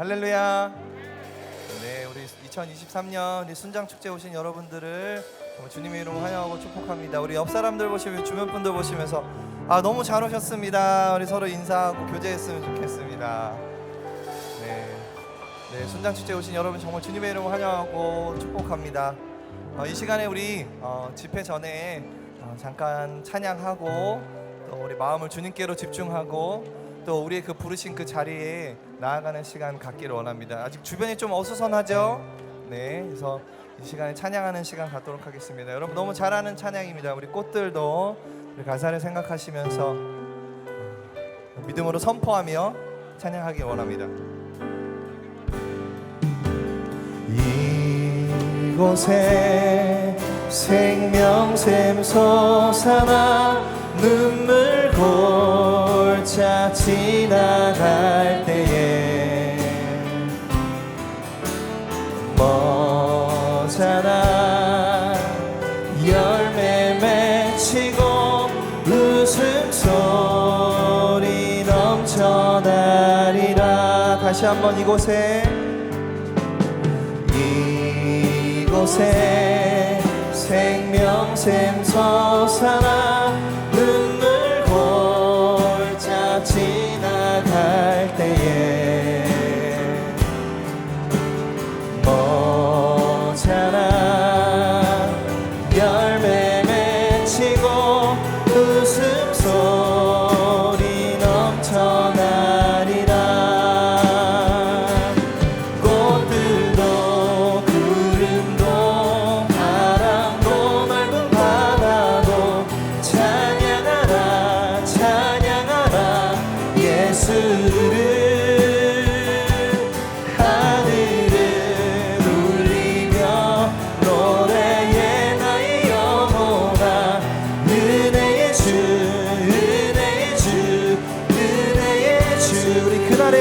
할렐루야. 네, 우리 2023년 우리 순장축제 오신 여러분들을 정말 주님의 이름으로 환영하고 축복합니다. 우리 옆 사람들 보시면 주변 분들 보시면서 너무 잘 오셨습니다. 우리 서로 인사하고 교제했으면 좋겠습니다. 네, 순장축제 오신 여러분 정말 주님의 이름으로 환영하고 축복합니다. 이 시간에 우리 집회 전에 잠깐 찬양하고 또 우리 마음을 주님께로 집중하고 또 우리의 그 부르신 그 자리에 나아가는 시간 갖기를 원합니다. 아직 주변이 좀 어수선하죠? 네, 그래서 이 시간에 찬양하는 시간 갖도록 하겠습니다. 여러분 너무 잘하는 찬양입니다. 우리 꽃들도 우리 가사를 생각하시면서 믿음으로 선포하며 찬양하기 원합니다. 이곳에 생명샘 솟아나 눈물 골짜 지나갈 때에 머자나 열매 맺히고 웃음소리 넘쳐나리라. 다시 한번 이곳에 생명샘 솟아나 눈물 골짜 지나갈 때에 머자나 열매 맺히고 웃음소리 넘쳐나리라.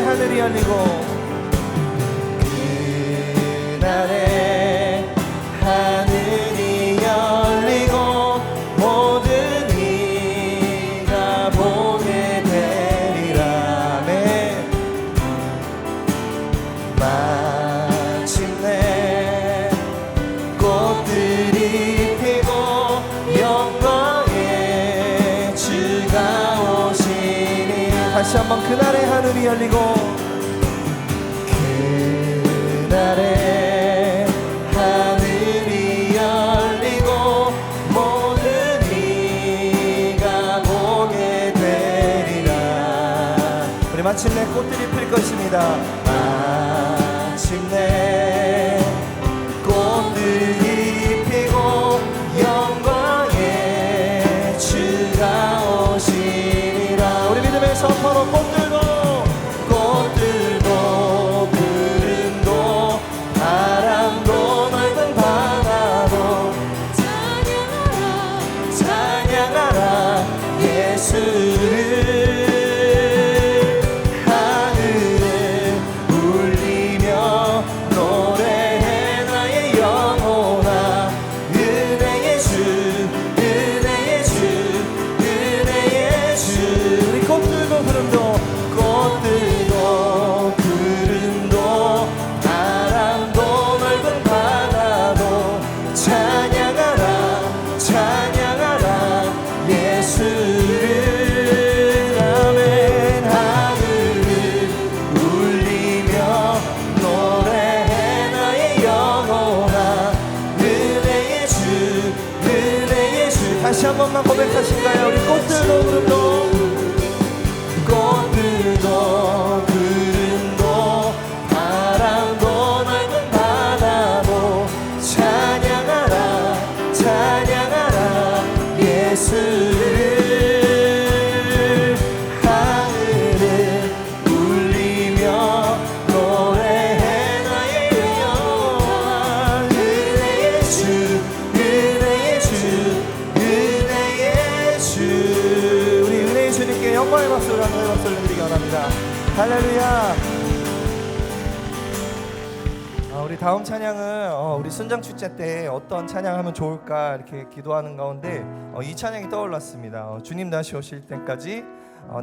하늘이 열리고 그날에 하늘이 열리고 모든 이가 보게 되리라. 아멘. 마침내 꽃들이 피고 영광의 주가 오시니. 다시 한번 그날에 하늘이 열리고 그날에 하늘이 열리고 모든 이가 보게 되리라. 우리 마침내 꽃들이 필 것입니다. 마침내 꽃들이 피고 영광의 주가 오시리라. 우리 믿음의 선포로 꽃들도 구름도 바람도 넓은 바다도 찬양하라 예수를. 하늘을 울리며 노래해 나의 영혼아. 은혜의 주 은혜의 주 은혜의 주. 우리 꽃들도 구름도 구름도 바람도 넓은 바다도 찬양하라 찬양하라 예수를. 아멘. 하늘을 울리며 노래해 나의 영혼아. 은혜의 주 은혜의 주. 다시 한 번만 고백하실까요? 우리 꽃들도 구름도 구름도 바람도 넓은 바다도 찬양하라 찬양하라 예수를. 하늘을 울리며 노래해 나의 영혼아. 은혜의 주 은혜의 주 은혜의 주. 우리 은혜의 주님께 영광의 박수를 하는 박수를 드리기 원합니다. 할렐루야. 우리 다음 찬양은 우리 순장축제 때 어떤 찬양하면 좋을까 이렇게 기도하는 가운데 이 찬양이 떠올랐습니다. 주님 다시 오실 때까지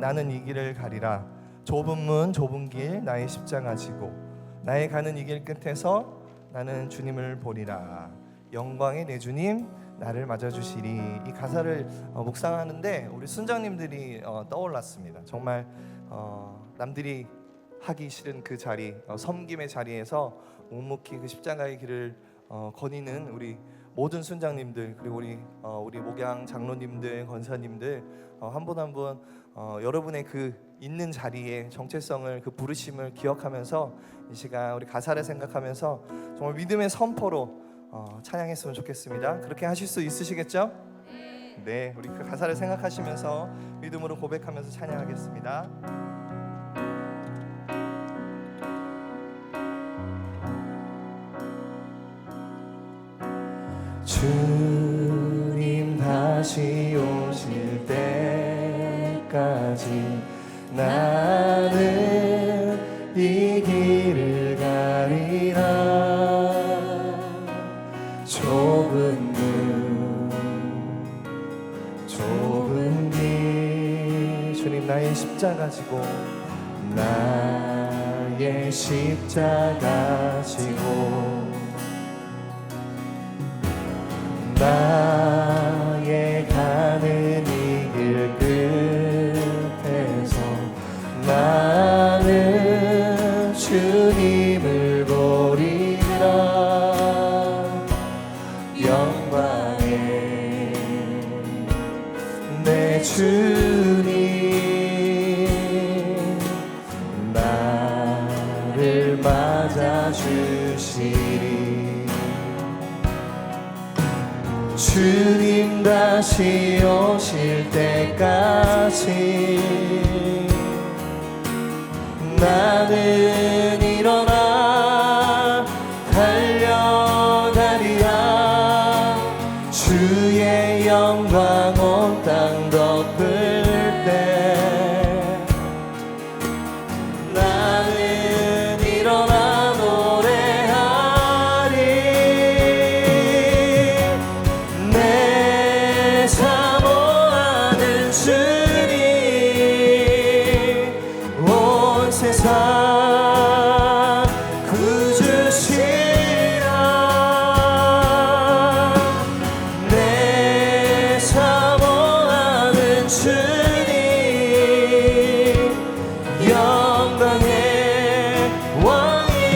나는 이 길을 가리라. 좁은 문 좁은 길 나의 십자가 지고 나의 가는 이 길 끝에서 나는 주님을 보리라. 영광의 내 주님 나를 맞아주시리. 이 가사를 묵상하는데 우리 순장님들이 떠올랐습니다. 정말 남들이 하기 싫은 그 자리, 섬김의 자리에서 묵묵히 그 십자가의 길을 거니는 우리 모든 순장님들, 그리고 우리 목양 장로님들, 권사님들 한 분 한 분 여러분의 그 있는 자리의 정체성을, 그 부르심을 기억하면서 이 시간 우리 가사를 생각하면서 정말 믿음의 선포로 찬양했으면 좋겠습니다. 그렇게 하실 수 있으시겠죠? 네, 우리 그 가사를 생각하시면서 믿음으로 고백하면서 찬양하겠습니다. 주님 다시 오실 때까지 나는 이 길을 가리라. 좁은 길 주님 나의 십자가 지고 나의 십자가 지고 나의 가는 이 길 끝에서 나는 주님을 보리라. 영광의 내 주님 나를 맞아주시리. 주님 다시 오실 때까지 나는 일어나 달려가리라. 주의 영광 온 땅 덮을 때 나는 일어나 노래하리. 내 사모하는 주님 온 세상 구주시라. 내 사모하는 주님 영광의 왕이시라.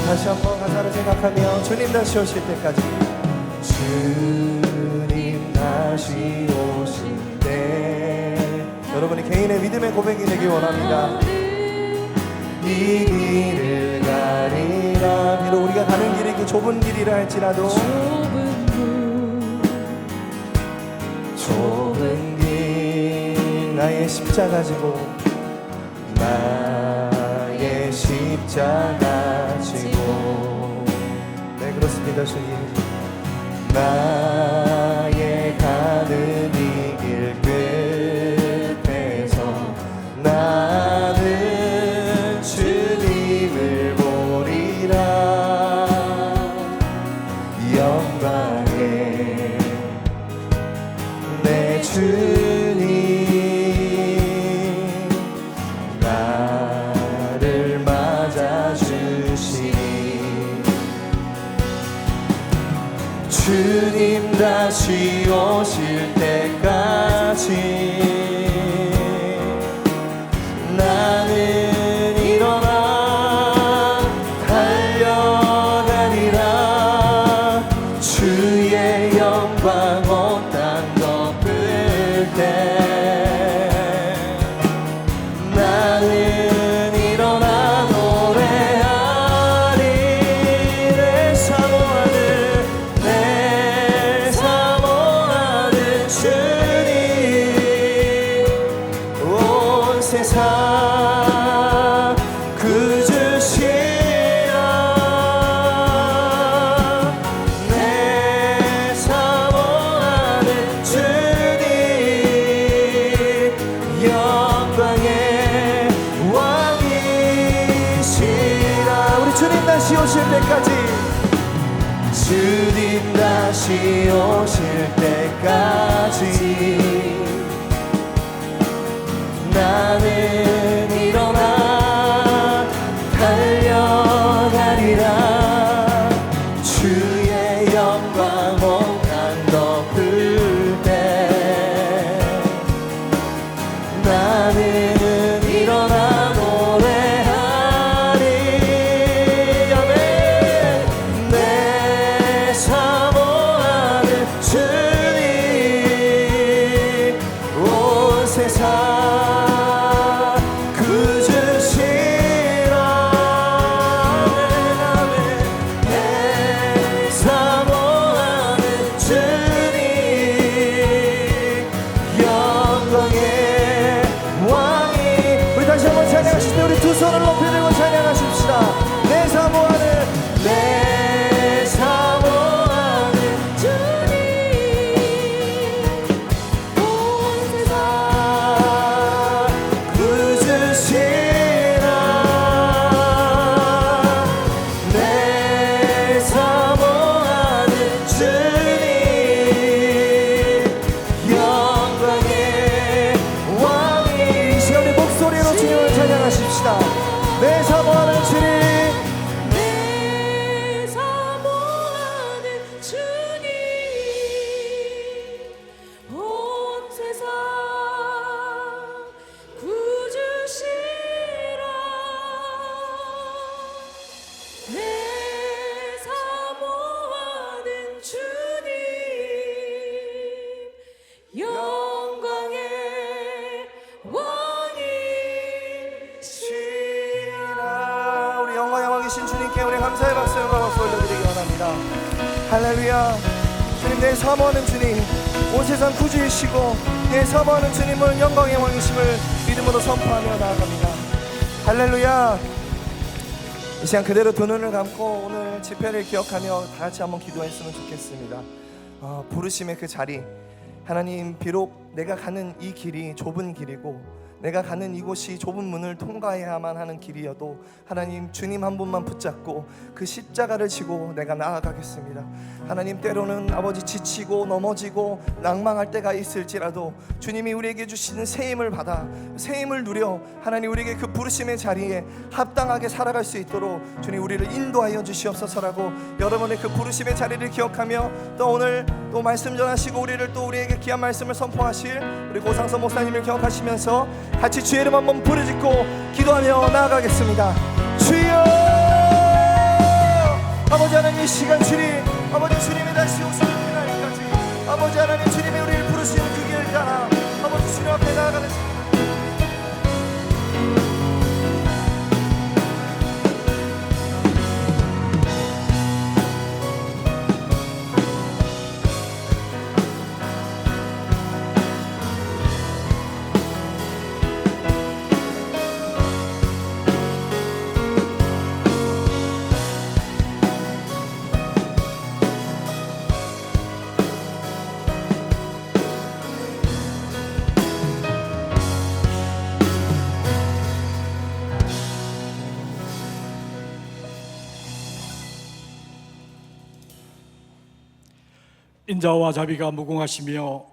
다시 한번 가사를 생각하며 주님 다시 오실 때까지 주님 다시 오실 때 여러분이 개인의 믿음의 고백이 되길 원합니다. 이 길을 가리라. 비록 우리가 가는 길이 그 좁은 길이라 할지라도 좁은 길 나의 십자가 지고 나의 십자가 지고 네 그렇습니다. 주님 나의 가는 이 길 끝에서 나는 주님을 보리라. 영광의 내 주님 나를 맞아주시니. 주님 다시 오실 때까지 나는 일어나 달려가리라. 주의 영광 온 땅 덮을 때 나는 일어나 노래하리. 내 사모하는 주님 온 세상 구주시라. 내 사모하는 주님 영광의 왕이시라. 우리 주님 다시 오실 때까지 주님 다시 오실 때까지 세상 구주시라. 내 사모하는 주님, 영광의 왕이. 우리 다시 한번 찬양하실 때 우리 두 손을 높이 들고 찬양하십시다. 내 사모하는, 내 사모하는 주님, 온 세상 구주시라. 내 사모하는 주님, 영광의 왕이. 이 시간에 목소리로 주님을 찬양하십시다. 내 사모하는 주님, 내 사모하는 주님, 온 세상 구주시라. 내 사모하는 주님, 영광의 왕이시라. 우리 영광의 왕이신 주님께 우리 감사의 박수, 영광의 박수 올려드리기 원합니다. 할렐루야. 주님, 내 사모하는 주님, 온 세상 구주이시고 내 사모하는 주님을 영광의 왕이심을 믿음으로 선포하며 나아갑니다. 할렐루야. 이 시간 그대로 두 눈을 감고 오늘 집회를 기억하며 다 같이 한번 기도했으면 좋겠습니다. 부르심의 그 자리, 하나님, 비록 내가 가는 이 길이 좁은 길이고 내가 가는 이곳이 좁은 문을 통과해야만 하는 길이어도 하나님, 주님 한 분만 붙잡고 그 십자가를 지고 내가 나아가겠습니다. 하나님, 때로는 아버지 지치고 넘어지고 낭망할 때가 있을지라도 주님이 우리에게 주시는 새 힘을 받아 새 힘을 누려 하나님, 우리에게 그 부르심의 자리에 합당하게 살아갈 수 있도록 주님 우리를 인도하여 주시옵소서라고 여러분의 그 부르심의 자리를 기억하며 또 오늘 또 말씀 전하시고 우리에게 귀한 말씀을 선포하실 우리 고상서 목사님을 기억하시면서 같이 주의 이름 한번 부르짖고 기도하며 나아가겠습니다. 주여, 아버지 하나님, 이 시간 주님, 아버지 주님이 다시 오시는 그날까지 아버지 하나님, 주님이 우리를 부르시는 그 길을 따라 아버지 주님 앞에 나아가는 인자와 자비가 무궁하시며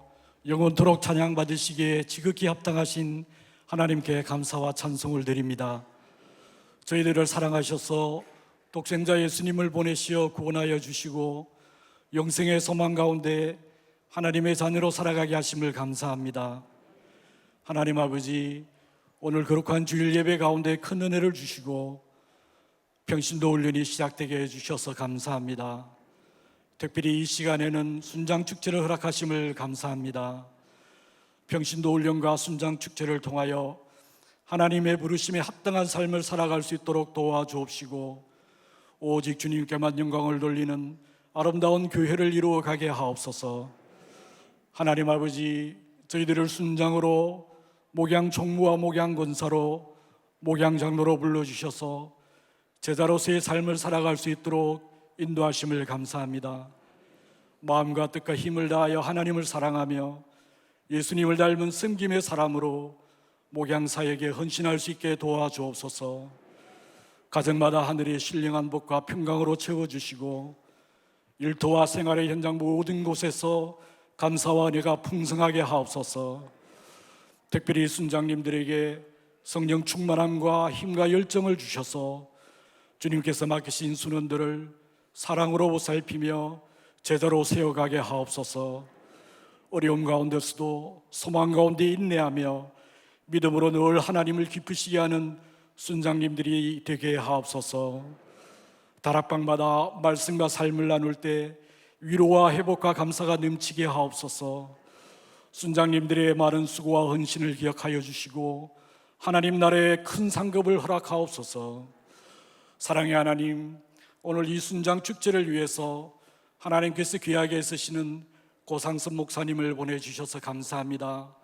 영원토록 찬양받으시기에 지극히 합당하신 하나님께 감사와 찬송을 드립니다. 저희들을 사랑하셔서 독생자 예수님을 보내시어 구원하여 주시고 영생의 소망 가운데 하나님의 자녀로 살아가게 하심을 감사합니다. 하나님 아버지, 오늘 거룩한 주일 예배 가운데 큰 은혜를 주시고 평신도 훈련이 시작되게 해주셔서 감사합니다. 특별히 이 시간에는 순장축제를 허락하심을 감사합니다. 평신도 훈련과 순장축제를 통하여 하나님의 부르심에 합당한 삶을 살아갈 수 있도록 도와주옵시고 오직 주님께만 영광을 돌리는 아름다운 교회를 이루어가게 하옵소서. 하나님 아버지, 저희들을 순장으로 목양 총무와 목양 권사로 목양 장로로 불러주셔서 제자로서의 삶을 살아갈 수 있도록 인도하심을 감사합니다. 마음과 뜻과 힘을 다하여 하나님을 사랑하며 예수님을 닮은 섬김의 사람으로 목양사에게 헌신할 수 있게 도와주옵소서. 가정마다 하늘의 신령한 복과 평강으로 채워주시고 일터와 생활의 현장 모든 곳에서 감사와 은혜가 풍성하게 하옵소서. 특별히 순장님들에게 성령 충만함과 힘과 열정을 주셔서 주님께서 맡기신 순원들을 사랑으로 보살피며 제자로 세워가게 하옵소서. 어려움 가운데서도 소망 가운데 인내하며 믿음으로 늘 하나님을 기쁘시게 하는 순장님들이 되게 하옵소서. 다락방마다 말씀과 삶을 나눌 때 위로와 회복과 감사가 넘치게 하옵소서. 순장님들의 많은 수고와 헌신을 기억하여 주시고 하나님 나라의 큰 상급을 허락하옵소서. 사랑의 하나님, 오늘 이 순장 축제를 위해서 하나님께서 귀하게 쓰시는 고상섭 목사님을 보내주셔서 감사합니다.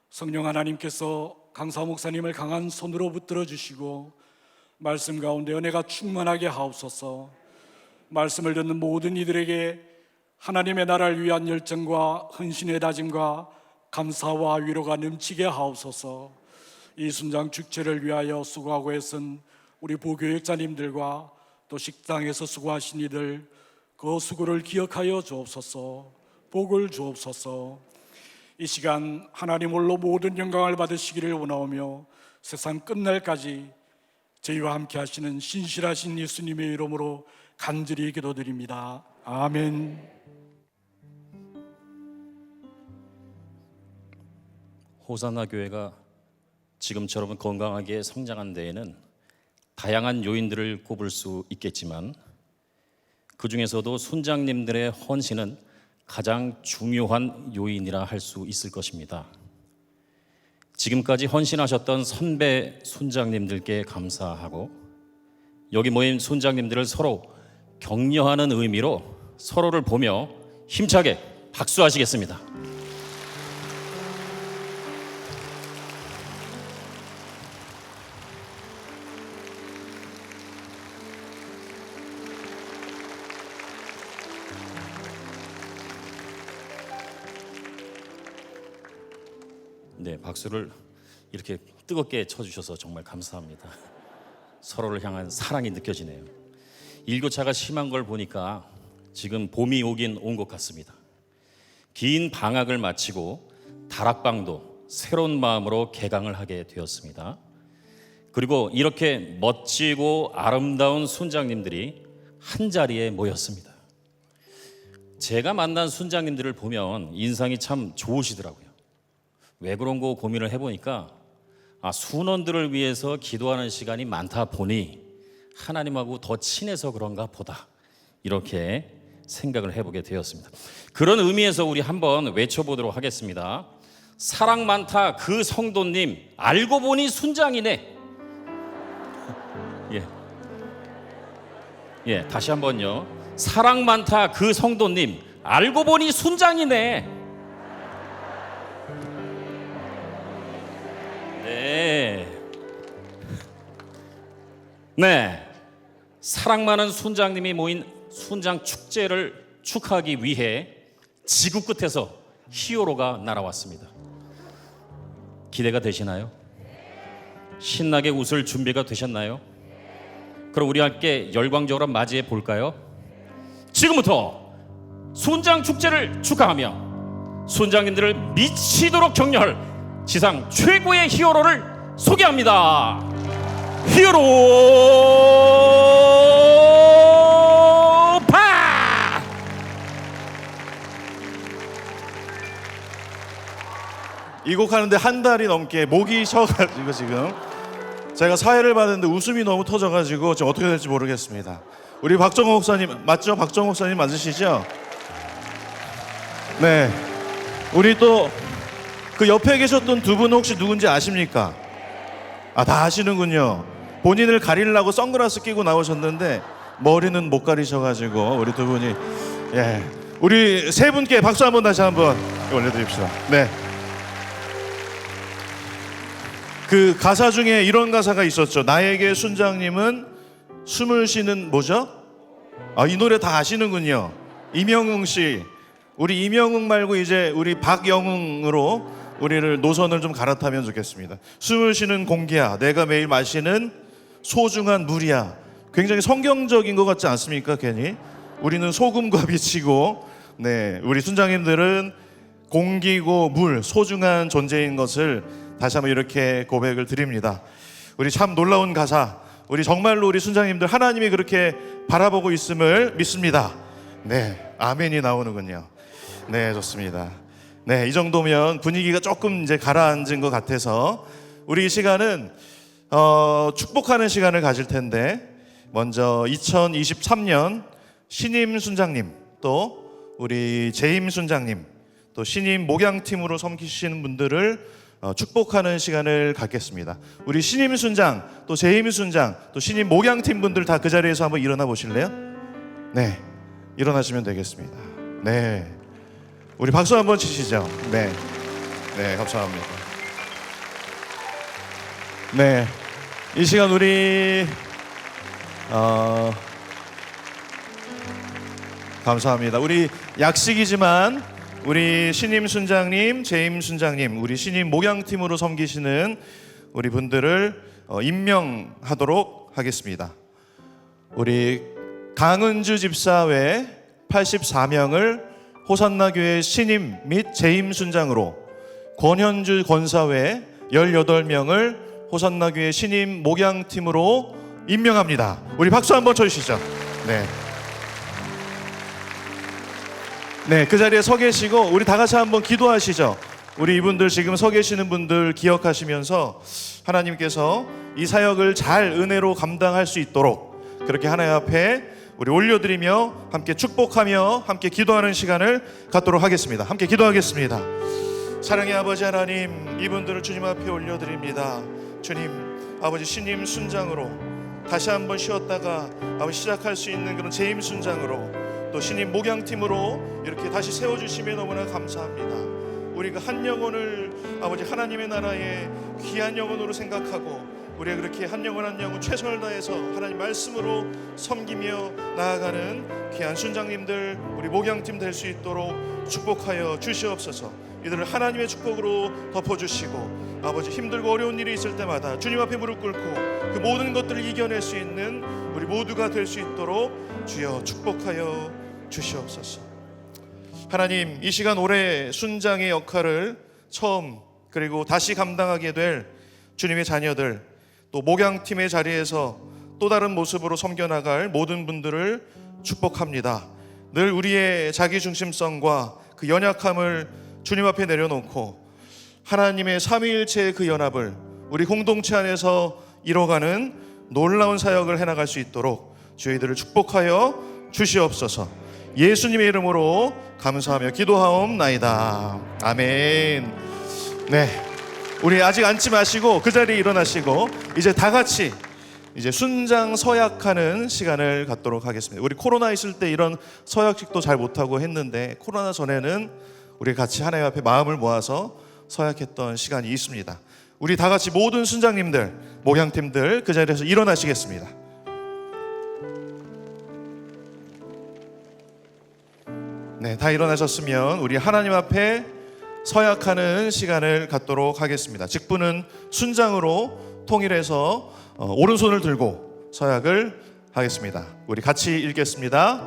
성령 하나님께서 강사 목사님을 강한 손으로 붙들어 주시고 말씀 가운데 은혜가 충만하게 하옵소서. 말씀을 듣는 모든 이들에게 하나님의 나라를 위한 열정과 헌신의 다짐과 감사와 위로가 넘치게 하옵소서. 이 순장 축제를 위하여 수고하고 애쓴 우리 부교육자님들과 또 식당에서 수고하신 이들, 그 수고를 기억하여 주옵소서. 복을 주옵소서. 이 시간 하나님 홀로 모든 영광을 받으시기를 원하오며 세상 끝날까지 저희와 함께 하시는 신실하신 예수님의 이름으로 간절히 기도드립니다. 아멘. 호산나 교회가 지금처럼 건강하게 성장한 데에는 다양한 요인들을 꼽을 수 있겠지만 그 중에서도 순장님들의 헌신은 가장 중요한 요인이라 할 수 있을 것입니다. 지금까지 헌신하셨던 선배 순장님들께 감사하고 여기 모인 순장님들을 서로 격려하는 의미로 서로를 보며 힘차게 박수하시겠습니다. 네, 박수를 이렇게 뜨겁게 쳐주셔서 정말 감사합니다. 서로를 향한 사랑이 느껴지네요. 일교차가 심한 걸 보니까 지금 봄이 오긴 온 것 같습니다. 긴 방학을 마치고 다락방도 새로운 마음으로 개강을 하게 되었습니다. 그리고 이렇게 멋지고 아름다운 순장님들이 한자리에 모였습니다. 제가 만난 순장님들을 보면 인상이 참 좋으시더라고요. 왜 그런 거 고민을 해보니까 순원들을 위해서 기도하는 시간이 많다 보니 하나님하고 더 친해서 그런가 보다, 이렇게 생각을 해보게 되었습니다. 그런 의미에서 우리 한번 외쳐보도록 하겠습니다. 사랑 많다 그 성도님, 알고 보니 순장이네. 예, 다시 한번요. 사랑 많다 그 성도님, 알고 보니 순장이네. 네, 사랑 많은 순장님이 모인 순장 축제를 축하하기 위해 지구 끝에서 히어로가 날아왔습니다. 기대가 되시나요? 신나게 웃을 준비가 되셨나요? 그럼 우리 함께 열광적으로 맞이해 볼까요? 지금부터 순장 축제를 축하하며 순장님들을 미치도록 격려할 지상 최고의 히어로를 소개합니다. 히어로 파! 이 곡 하는데 한 달이 넘게 목이 쉬어가지고 지금 제가 사회를 봤는데 웃음이 너무 터져가지고 지금 어떻게 될지 모르겠습니다. 우리 박정호 목사님 맞죠? 박정호 목사님 맞으시죠? 네. 우리 또 그 옆에 계셨던 두 분 혹시 누군지 아십니까? 다 아시는군요. 본인을 가리려고 선글라스 끼고 나오셨는데 머리는 못 가리셔가지고 우리 두 분이, 예, 우리 세 분께 박수 한번 다시 한번 올려드립시다. 네. 그 가사 중에 이런 가사가 있었죠. 나에게 순장님은 숨을 쉬는 뭐죠? 이 노래 다 아시는군요. 임영웅 씨. 우리 임영웅 말고 이제 우리 박영웅으로 우리를 노선을 좀 갈아타면 좋겠습니다. 숨을 쉬는 공기야, 내가 매일 마시는 소중한 물이야. 굉장히 성경적인 것 같지 않습니까? 괜히 우리는 소금과 빛이고, 네, 우리 순장님들은 공기고 물, 소중한 존재인 것을 다시 한번 이렇게 고백을 드립니다. 우리 참 놀라운 가사, 우리 정말로 우리 순장님들 하나님이 그렇게 바라보고 있음을 믿습니다. 네, 아멘이 나오는군요. 네, 좋습니다. 네, 이 정도면 분위기가 조금 이제 가라앉은 것 같아서 우리 이 시간은 축복하는 시간을 가질 텐데, 먼저 2023년 신임 순장님, 또 우리 재임 순장님, 또 신임 목양팀으로 섬기시는 분들을 축복하는 시간을 갖겠습니다. 우리 신임 순장, 또 재임 순장, 또 신임 목양팀 분들 다 그 자리에서 한번 일어나 보실래요? 네, 일어나시면 되겠습니다. 네, 우리 박수 한번 치시죠. 네, 네, 감사합니다. 네, 이 시간 우리 감사합니다. 우리 약식이지만 우리 신임 순장님, 재임 순장님, 우리 신임 목양팀으로 섬기시는 우리 분들을 임명하도록 하겠습니다. 우리 강은주 집사 외 84명을 호산나교회 신임 및 재임 순장으로, 권현주 권사 외 18명을 호산나교회 신임 목양팀으로 임명합니다. 우리 박수 한번 쳐주시죠. 네. 네, 그 자리에 서 계시고 우리 다 같이 한번 기도하시죠. 우리 이분들 지금 서 계시는 분들 기억하시면서 하나님께서 이 사역을 잘 은혜로 감당할 수 있도록 그렇게 하나님 앞에 우리 올려드리며 함께 축복하며 함께 기도하는 시간을 갖도록 하겠습니다. 함께 기도하겠습니다. 사랑의 아버지 하나님, 이분들을 주님 앞에 올려드립니다. 주님, 아버지 신임 순장으로 다시 한번 쉬었다가 아버지 시작할 수 있는 그런 재임 순장으로, 또 신임 목양팀으로 이렇게 다시 세워주시면 너무나 감사합니다. 우리가 한 영혼을 아버지 하나님의 나라의 귀한 영혼으로 생각하고 우리가 그렇게 한 영혼 한 영혼 최선을 다해서 하나님 말씀으로 섬기며 나아가는 귀한 순장님들, 우리 목양팀 될 수 있도록 축복하여 주시옵소서. 이들을 하나님의 축복으로 덮어주시고 아버지 힘들고 어려운 일이 있을 때마다 주님 앞에 무릎 꿇고 그 모든 것들을 이겨낼 수 있는 우리 모두가 될 수 있도록 주여 축복하여 주시옵소서. 하나님, 이 시간 올해 순장의 역할을 처음 그리고 다시 감당하게 될 주님의 자녀들, 또 목양팀의 자리에서 또 다른 모습으로 섬겨나갈 모든 분들을 축복합니다. 늘 우리의 자기중심성과 그 연약함을 주님 앞에 내려놓고 하나님의 삼위일체의 그 연합을 우리 공동체 안에서 이뤄가는 놀라운 사역을 해나갈 수 있도록 저희들을 축복하여 주시옵소서. 예수님의 이름으로 감사하며 기도하옵나이다. 아멘. 네, 우리 아직 앉지 마시고 그 자리에 일어나시고 이제 다 같이 이제 순장 서약하는 시간을 갖도록 하겠습니다. 우리 코로나 있을 때 이런 서약식도 잘 못하고 했는데 코로나 전에는 우리 같이 하나님 앞에 마음을 모아서 서약했던 시간이 있습니다. 우리 다 같이 모든 순장님들, 목양팀들 그 자리에서 일어나시겠습니다. 네, 다 일어나셨으면 우리 하나님 앞에 서약하는 시간을 갖도록 하겠습니다. 직분은 순장으로 통일해서 오른손을 들고 서약을 하겠습니다. 우리 같이 읽겠습니다.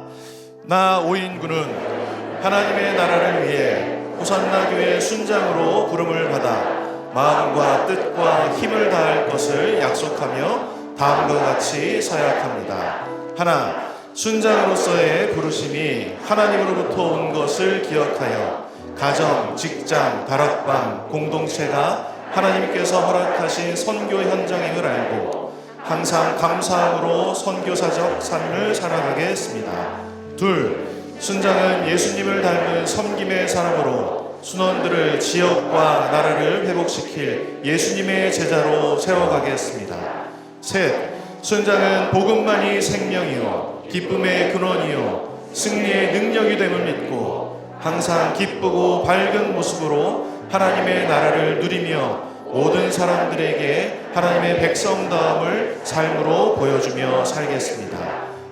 나 오인구는 하나님의 나라를 위해 호산나 교회 순장으로 부름을 받아 마음과 뜻과 힘을 다할 것을 약속하며 다음과 같이 서약합니다. 하나, 순장으로서의 부르심이 하나님으로부터 온 것을 기억하여 가정, 직장, 다락방, 공동체가 하나님께서 허락하신 선교 현장임을 알고 항상 감사함으로 선교사적 삶을 살아가겠습니다. 둘, 순장은 예수님을 닮은 섬김의 사람으로 순원들을 지역과 나라를 회복시킬 예수님의 제자로 세워가겠습니다. 셋, 순장은 복음만이 생명이요 기쁨의 근원이요 승리의 능력이 됨을 믿고 항상 기쁘고 밝은 모습으로 하나님의 나라를 누리며 모든 사람들에게 하나님의 백성다움을 삶으로 보여주며 살겠습니다.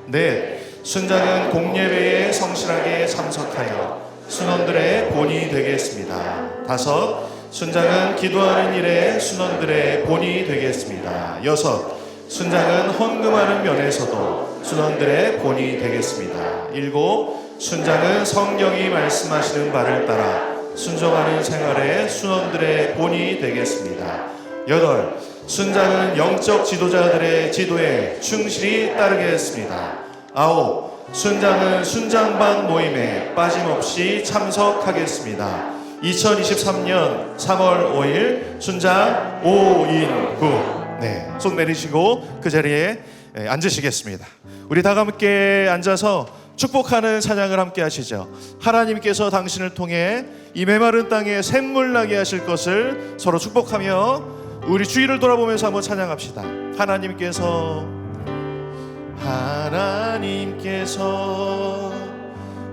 넷, 순장은 공예배에 성실하게 참석하여 순원들의 본이 되겠습니다. 다섯, 순장은 기도하는 일에 순원들의 본이 되겠습니다. 여섯, 순장은 헌금하는 면에서도 순원들의 본이 되겠습니다. 일곱, 순장은 성경이 말씀하시는 바를 따라 순종하는 생활에 순원들의 본이 되겠습니다. 여덟, 순장은 영적 지도자들의 지도에 충실히 따르겠습니다. 아홉, 순장은 순장반 모임에 빠짐없이 참석하겠습니다. 2023년 3월 5일 순장 오인구. 네, 손 내리시고 그 자리에 앉으시겠습니다. 우리 다 함께 앉아서 축복하는 찬양을 함께 하시죠. 하나님께서 당신을 통해 이 메마른 땅에 샘물 나게 하실 것을 서로 축복하며 우리 주위를 돌아보면서 한번 찬양합시다. 하나님께서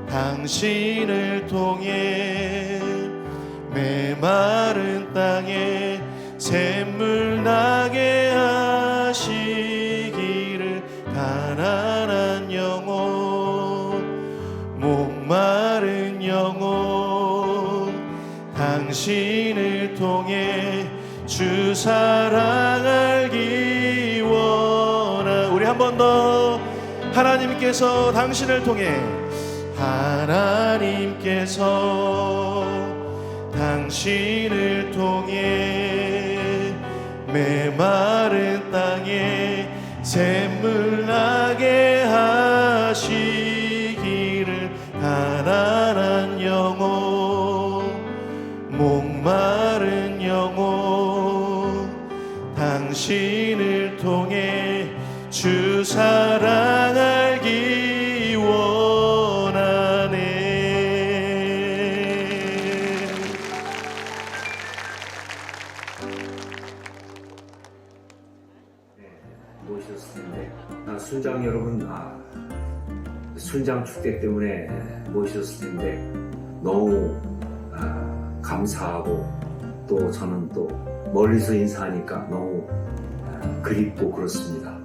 당신을 통해 메마른 땅에 샘물 나게 하시기를, 가난한 영혼, 목마른 영혼, 당신을 통해 주 사랑 알기 원하. 우리 한 번 더. 하나님께서 당신을 통해, 하나님께서 당신을 통해 메마른 땅에 샘물 나게 하시기를, 가난한 영혼, 목마른 영혼, 당신을 통해 주 사랑 알기 원하네. 모셨을 텐데, 순장 여러분, 순장 축제 때문에 모셨을 텐데 너무 감사하고, 또 저는 또 멀리서 인사하니까 너무 그립고 그렇습니다.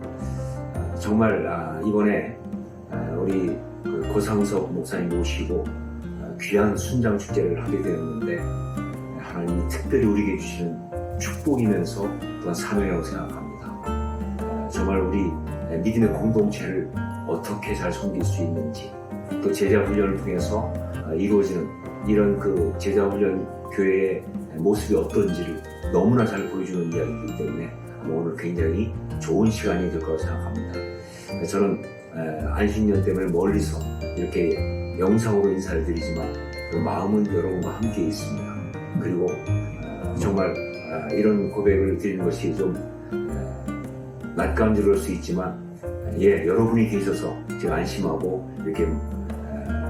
정말 이번에 우리 고상석 목사님 모시고 귀한 순장 축제를 하게 되었는데, 하나님이 특별히 우리에게 주시는 축복이면서 또한 사명이라고 생각합니다. 정말 우리 믿음의 공동체를 어떻게 잘 섬길 수 있는지, 또 제자훈련을 통해서 이루어지는 이런 그 제자훈련 교회의 모습이 어떤지를 너무나 잘 보여주는 이야기이기 때문에 오늘 굉장히 좋은 시간이 될 거라고 생각합니다. 저는 안식년 때문에 멀리서 이렇게 영상으로 인사를 드리지만 그 마음은 여러분과 함께 있습니다. 그리고 정말 이런 고백을 드리는 것이 좀 낯감지러울 수 있지만, 여러분이 계셔서 제가 안심하고 이렇게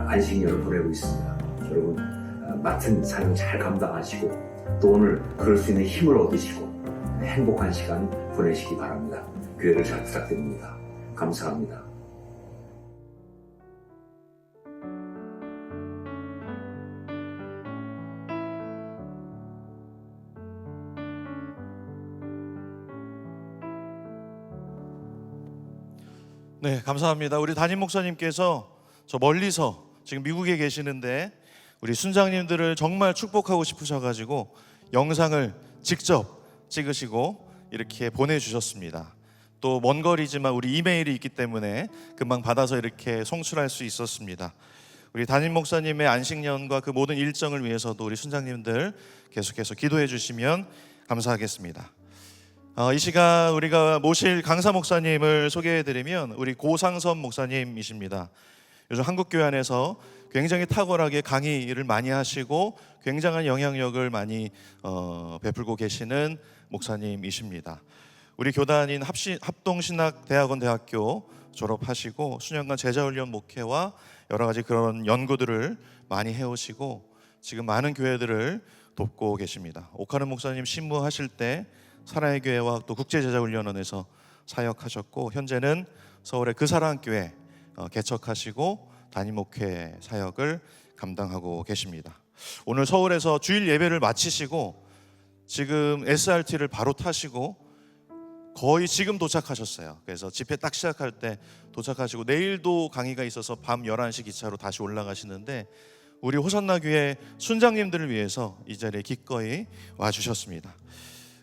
안식년을 보내고 있습니다. 여러분 맡은 사명 잘 감당하시고, 또 오늘 그럴 수 있는 힘을 얻으시고 행복한 시간 보내시기 바랍니다. 교회를 잘 부탁드립니다. 감사합니다. 네, 감사합니다. 우리 담임 목사님께서 저 멀리서 지금 미국에 계시는데 우리 순장님들을 정말 축복하고 싶으셔가지고 영상을 직접 찍으시고 이렇게 보내주셨습니다. 또 먼 거리지만 우리 이메일이 있기 때문에 금방 받아서 이렇게 송출할 수 있었습니다. 우리 담임 목사님의 안식년과 그 모든 일정을 위해서도 우리 순장님들 계속해서 기도해 주시면 감사하겠습니다. 이 시간 우리가 모실 강사 목사님을 소개해드리면 우리 고상선 목사님이십니다. 요즘 한국교회 안에서 굉장히 탁월하게 강의를 많이 하시고 굉장한 영향력을 많이 베풀고 계시는 목사님이십니다. 우리 교단인 합동신학대학원 대학교 졸업하시고 수년간 제자훈련 목회와 여러 가지 그런 연구들을 많이 해오시고 지금 많은 교회들을 돕고 계십니다. 오카르 목사님 신무하실 때 사랑의 교회와 또 국제제자훈련원에서 사역하셨고, 현재는 서울의 그사랑교회 개척하시고 담임목회 사역을 감당하고 계십니다. 오늘 서울에서 주일 예배를 마치시고 지금 SRT를 바로 타시고 거의 지금 도착하셨어요. 그래서 집회 딱 시작할 때 도착하시고 내일도 강의가 있어서 밤 11시 기차로 다시 올라가시는데 우리 호산나 교회 순장님들을 위해서 이 자리에 기꺼이 와주셨습니다.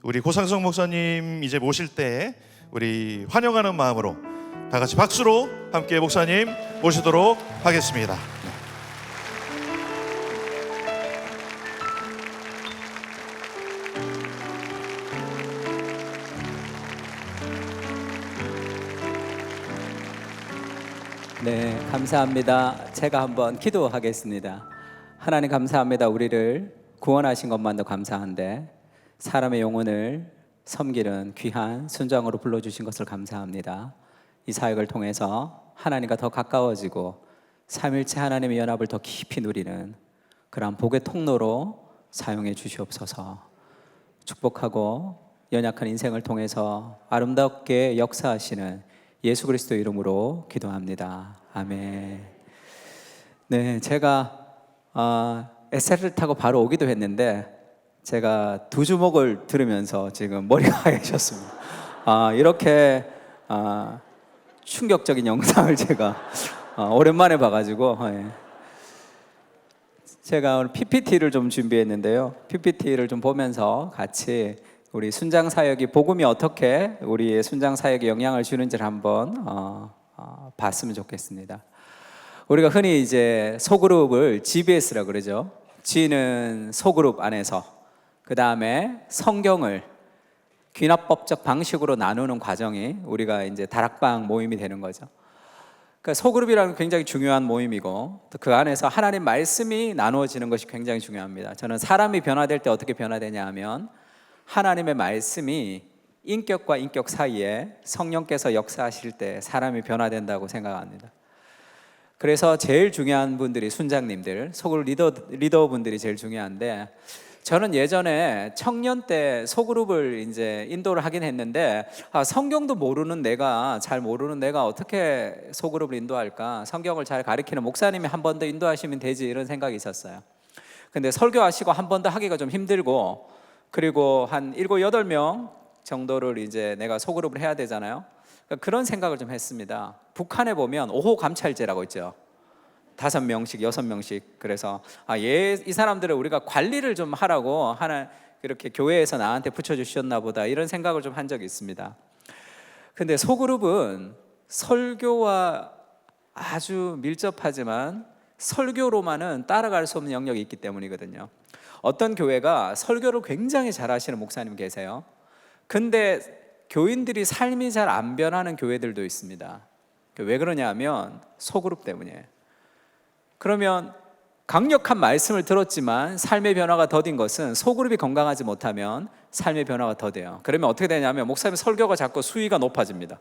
우리 고상석 목사님 이제 모실 때 우리 환영하는 마음으로 다 같이 박수로 함께 목사님 모시도록 하겠습니다. 네, 감사합니다. 제가 한번 기도하겠습니다. 하나님 감사합니다. 우리를 구원하신 것만도 감사한데 사람의 영혼을 섬기는 귀한 순장으로 불러주신 것을 감사합니다. 이 사역을 통해서 하나님과 더 가까워지고 삼일체 하나님의 연합을 더 깊이 누리는 그러한 복의 통로로 사용해 주시옵소서. 축복하고 연약한 인생을 통해서 아름답게 역사하시는 예수 그리스도 이름으로 기도합니다. 아멘. 네, 제가 SL을 타고 바로 오기도 했는데 제가 두 주먹을 들으면서 지금 머리가 하얘졌습니다. 이렇게 충격적인 영상을 제가 오랜만에 봐가지고 제가 오늘 PPT를 좀 준비했는데요. PPT를 좀 보면서 같이 우리 순장 사역이 복음이 어떻게 우리의 순장 사역에 영향을 주는지를 한번 봤으면 좋겠습니다. 우리가 흔히 이제 소그룹을 GBS라고 그러죠. G는 소그룹 안에서, 그 다음에 성경을 귀납법적 방식으로 나누는 과정이 우리가 이제 다락방 모임이 되는 거죠. 그러니까 소그룹이라는 굉장히 중요한 모임이고 또 그 안에서 하나님 말씀이 나누어지는 것이 굉장히 중요합니다. 저는 사람이 변화될 때 어떻게 변화되냐 하면 하나님의 말씀이 인격과 인격 사이에 성령께서 역사하실 때 사람이 변화된다고 생각합니다. 그래서 제일 중요한 분들이 순장님들, 소그룹 리더분들이 제일 중요한데 저는 예전에 청년 때 소그룹을 이제 인도를 하긴 했는데 성경도 모르는 내가, 잘 모르는 내가 어떻게 소그룹을 인도할까? 성경을 잘 가르치는 목사님이 한 번 더 인도하시면 되지, 이런 생각이 있었어요. 근데 설교하시고 한 번 더 하기가 좀 힘들고, 그리고 한 7, 8명 정도를 이제 내가 소그룹을 해야 되잖아요. 그러니까 그런 생각을 좀 했습니다. 북한에 보면 5호 감찰제라고 있죠. 5명씩, 6명씩. 그래서 이 사람들을 우리가 관리를 좀 하라고 하나 이렇게 교회에서 나한테 붙여주셨나 보다, 이런 생각을 좀 한 적이 있습니다. 근데 소그룹은 설교와 아주 밀접하지만 설교로만은 따라갈 수 없는 영역이 있기 때문이거든요. 어떤 교회가 설교를 굉장히 잘하시는 목사님 계세요. 근데 교인들이 삶이 잘 안 변하는 교회들도 있습니다. 왜 그러냐 하면 소그룹 때문이에요. 그러면 강력한 말씀을 들었지만 삶의 변화가 더딘 것은 소그룹이 건강하지 못하면 삶의 변화가 더뎌요. 그러면 어떻게 되냐면 목사님 설교가 자꾸 수위가 높아집니다.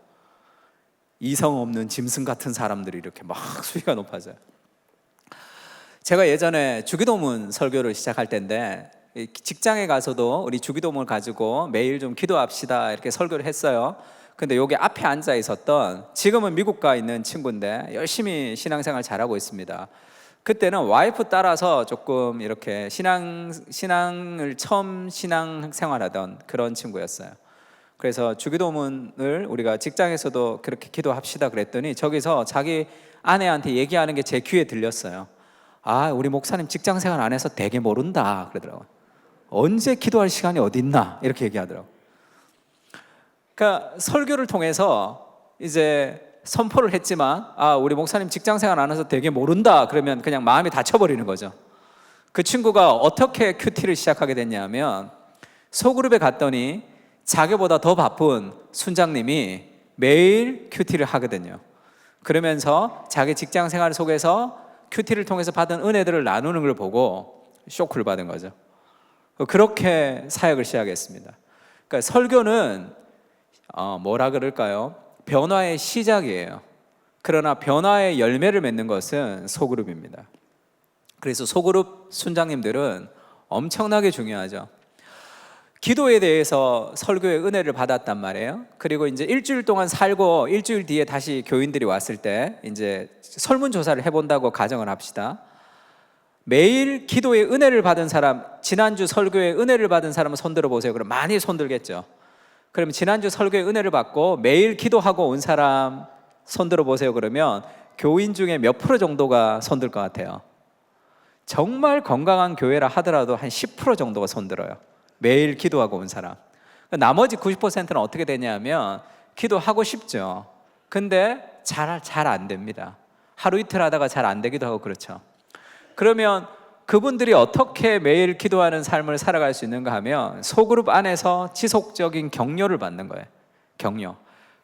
이성 없는 짐승 같은 사람들이 이렇게 막 수위가 높아져요. 제가 예전에 주기도문 설교를 시작할 때인데 직장에 가서도 우리 주기도문을 가지고 매일 좀 기도합시다 이렇게 설교를 했어요. 근데 여기 앞에 앉아 있었던, 지금은 미국 가 있는 친구인데 열심히 신앙생활 잘하고 있습니다. 그때는 와이프 따라서 조금 이렇게 신앙을 처음 신앙생활하던 그런 친구였어요. 그래서 주기도문을 우리가 직장에서도 그렇게 기도합시다 그랬더니 저기서 자기 아내한테 얘기하는 게 제 귀에 들렸어요. 우리 목사님 직장생활 안 해서 되게 모른다 그러더라고요. 언제 기도할 시간이 어디 있나 이렇게 얘기하더라고요. 그러니까 설교를 통해서 이제 선포를 했지만 우리 목사님 직장생활 안 해서 되게 모른다 그러면 그냥 마음이 다쳐버리는 거죠. 그 친구가 어떻게 큐티를 시작하게 됐냐면 소그룹에 갔더니 자기보다 더 바쁜 순장님이 매일 큐티를 하거든요. 그러면서 자기 직장생활 속에서 큐티를 통해서 받은 은혜들을 나누는 걸 보고 쇼크를 받은 거죠. 그렇게 사역을 시작했습니다. 그러니까 설교는 뭐라 그럴까요? 변화의 시작이에요. 그러나 변화의 열매를 맺는 것은 소그룹입니다. 그래서 소그룹 순장님들은 엄청나게 중요하죠. 기도에 대해서 설교의 은혜를 받았단 말이에요. 그리고 이제 일주일 동안 살고 일주일 뒤에 다시 교인들이 왔을 때 이제 설문조사를 해본다고 가정을 합시다. 매일 기도의 은혜를 받은 사람, 지난주 설교의 은혜를 받은 사람은 손들어 보세요. 그럼 많이 손들겠죠. 그러면 지난주 설교의 은혜를 받고 매일 기도하고 온 사람 손들어 보세요. 그러면 교인 중에 몇 프로 정도가 손들 것 같아요? 정말 건강한 교회라 하더라도 한 10% 정도가 손들어요. 매일 기도하고 온 사람. 나머지 90%는 어떻게 되냐면 기도하고 싶죠. 근데 잘 안 됩니다. 하루 이틀 하다가 잘 안 되기도 하고 그렇죠. 그러면 그분들이 어떻게 매일 기도하는 삶을 살아갈 수 있는가 하면 소그룹 안에서 지속적인 격려를 받는 거예요. 격려.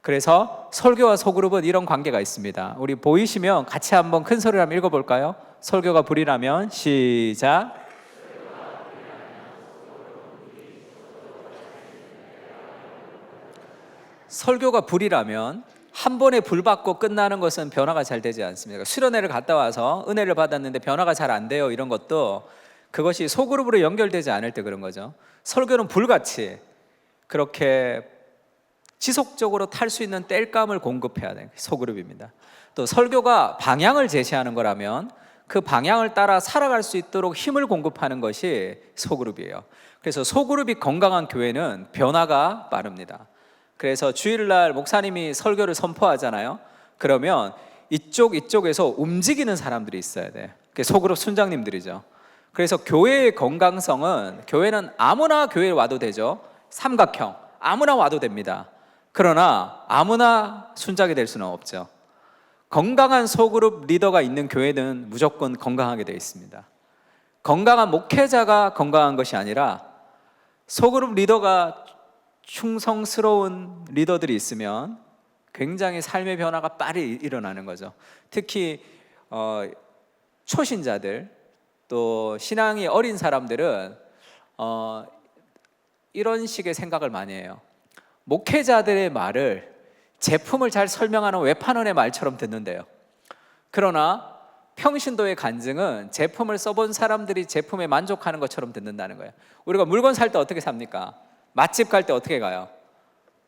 그래서 설교와 소그룹은 이런 관계가 있습니다. 우리 보이시면 같이 한번 큰 소리로 한번 읽어볼까요? 설교가 불이라면 시작. 설교가 불이라면 한 번에 불 받고 끝나는 것은 변화가 잘 되지 않습니다. 수련회를 갔다 와서 은혜를 받았는데 변화가 잘 안 돼요. 이런 것도 그것이 소그룹으로 연결되지 않을 때 그런 거죠. 설교는 불같이 그렇게 지속적으로 탈 수 있는 땔감을 공급해야 되는 게 소그룹입니다. 또 설교가 방향을 제시하는 거라면 그 방향을 따라 살아갈 수 있도록 힘을 공급하는 것이 소그룹이에요. 그래서 소그룹이 건강한 교회는 변화가 빠릅니다. 그래서 주일날 목사님이 설교를 선포하잖아요. 그러면 이쪽에서 움직이는 사람들이 있어야 돼. 그게 소그룹 순장님들이죠. 그래서 교회의 건강성은, 교회는 아무나 교회에 와도 되죠. 삼각형 아무나 와도 됩니다. 그러나 아무나 순장이 될 수는 없죠. 건강한 소그룹 리더가 있는 교회는 무조건 건강하게 되어 있습니다. 건강한 목회자가 건강한 것이 아니라 소그룹 리더가 충성스러운 리더들이 있으면 굉장히 삶의 변화가 빨리 일어나는 거죠. 특히 초신자들, 또 신앙이 어린 사람들은 이런 식의 생각을 많이 해요. 목회자들의 말을 제품을 잘 설명하는 외판원의 말처럼 듣는데요. 그러나 평신도의 간증은 제품을 써본 사람들이 제품에 만족하는 것처럼 듣는다는 거예요. 우리가 물건 살 때 어떻게 삽니까? 맛집 갈 때 어떻게 가요?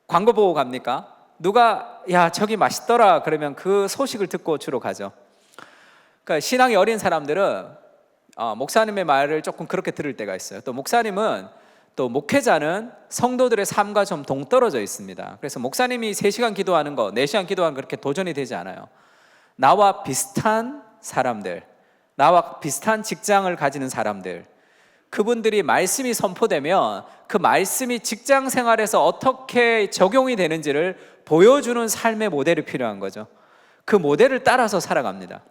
광고 보고 갑니까? 누가 야 저기 맛있더라 그러면 그 소식을 듣고 주로 가죠. 그러니까 신앙이 어린 사람들은 목사님의 말을 조금 그렇게 들을 때가 있어요. 또 목사님은, 또 목회자는 성도들의 삶과 좀 동떨어져 있습니다. 그래서 목사님이 3시간 기도하는 거, 4시간 기도하는 거 그렇게 도전이 되지 않아요. 나와 비슷한 사람들, 나와 비슷한 직장을 가지는 사람들, 그분들이 말씀이 선포되면 그 말씀이 직장 생활에서 어떻게 적용이 되는지를 보여주는 삶의 모델이 필요한 거죠. 그 모델을 따라서 살아갑니다.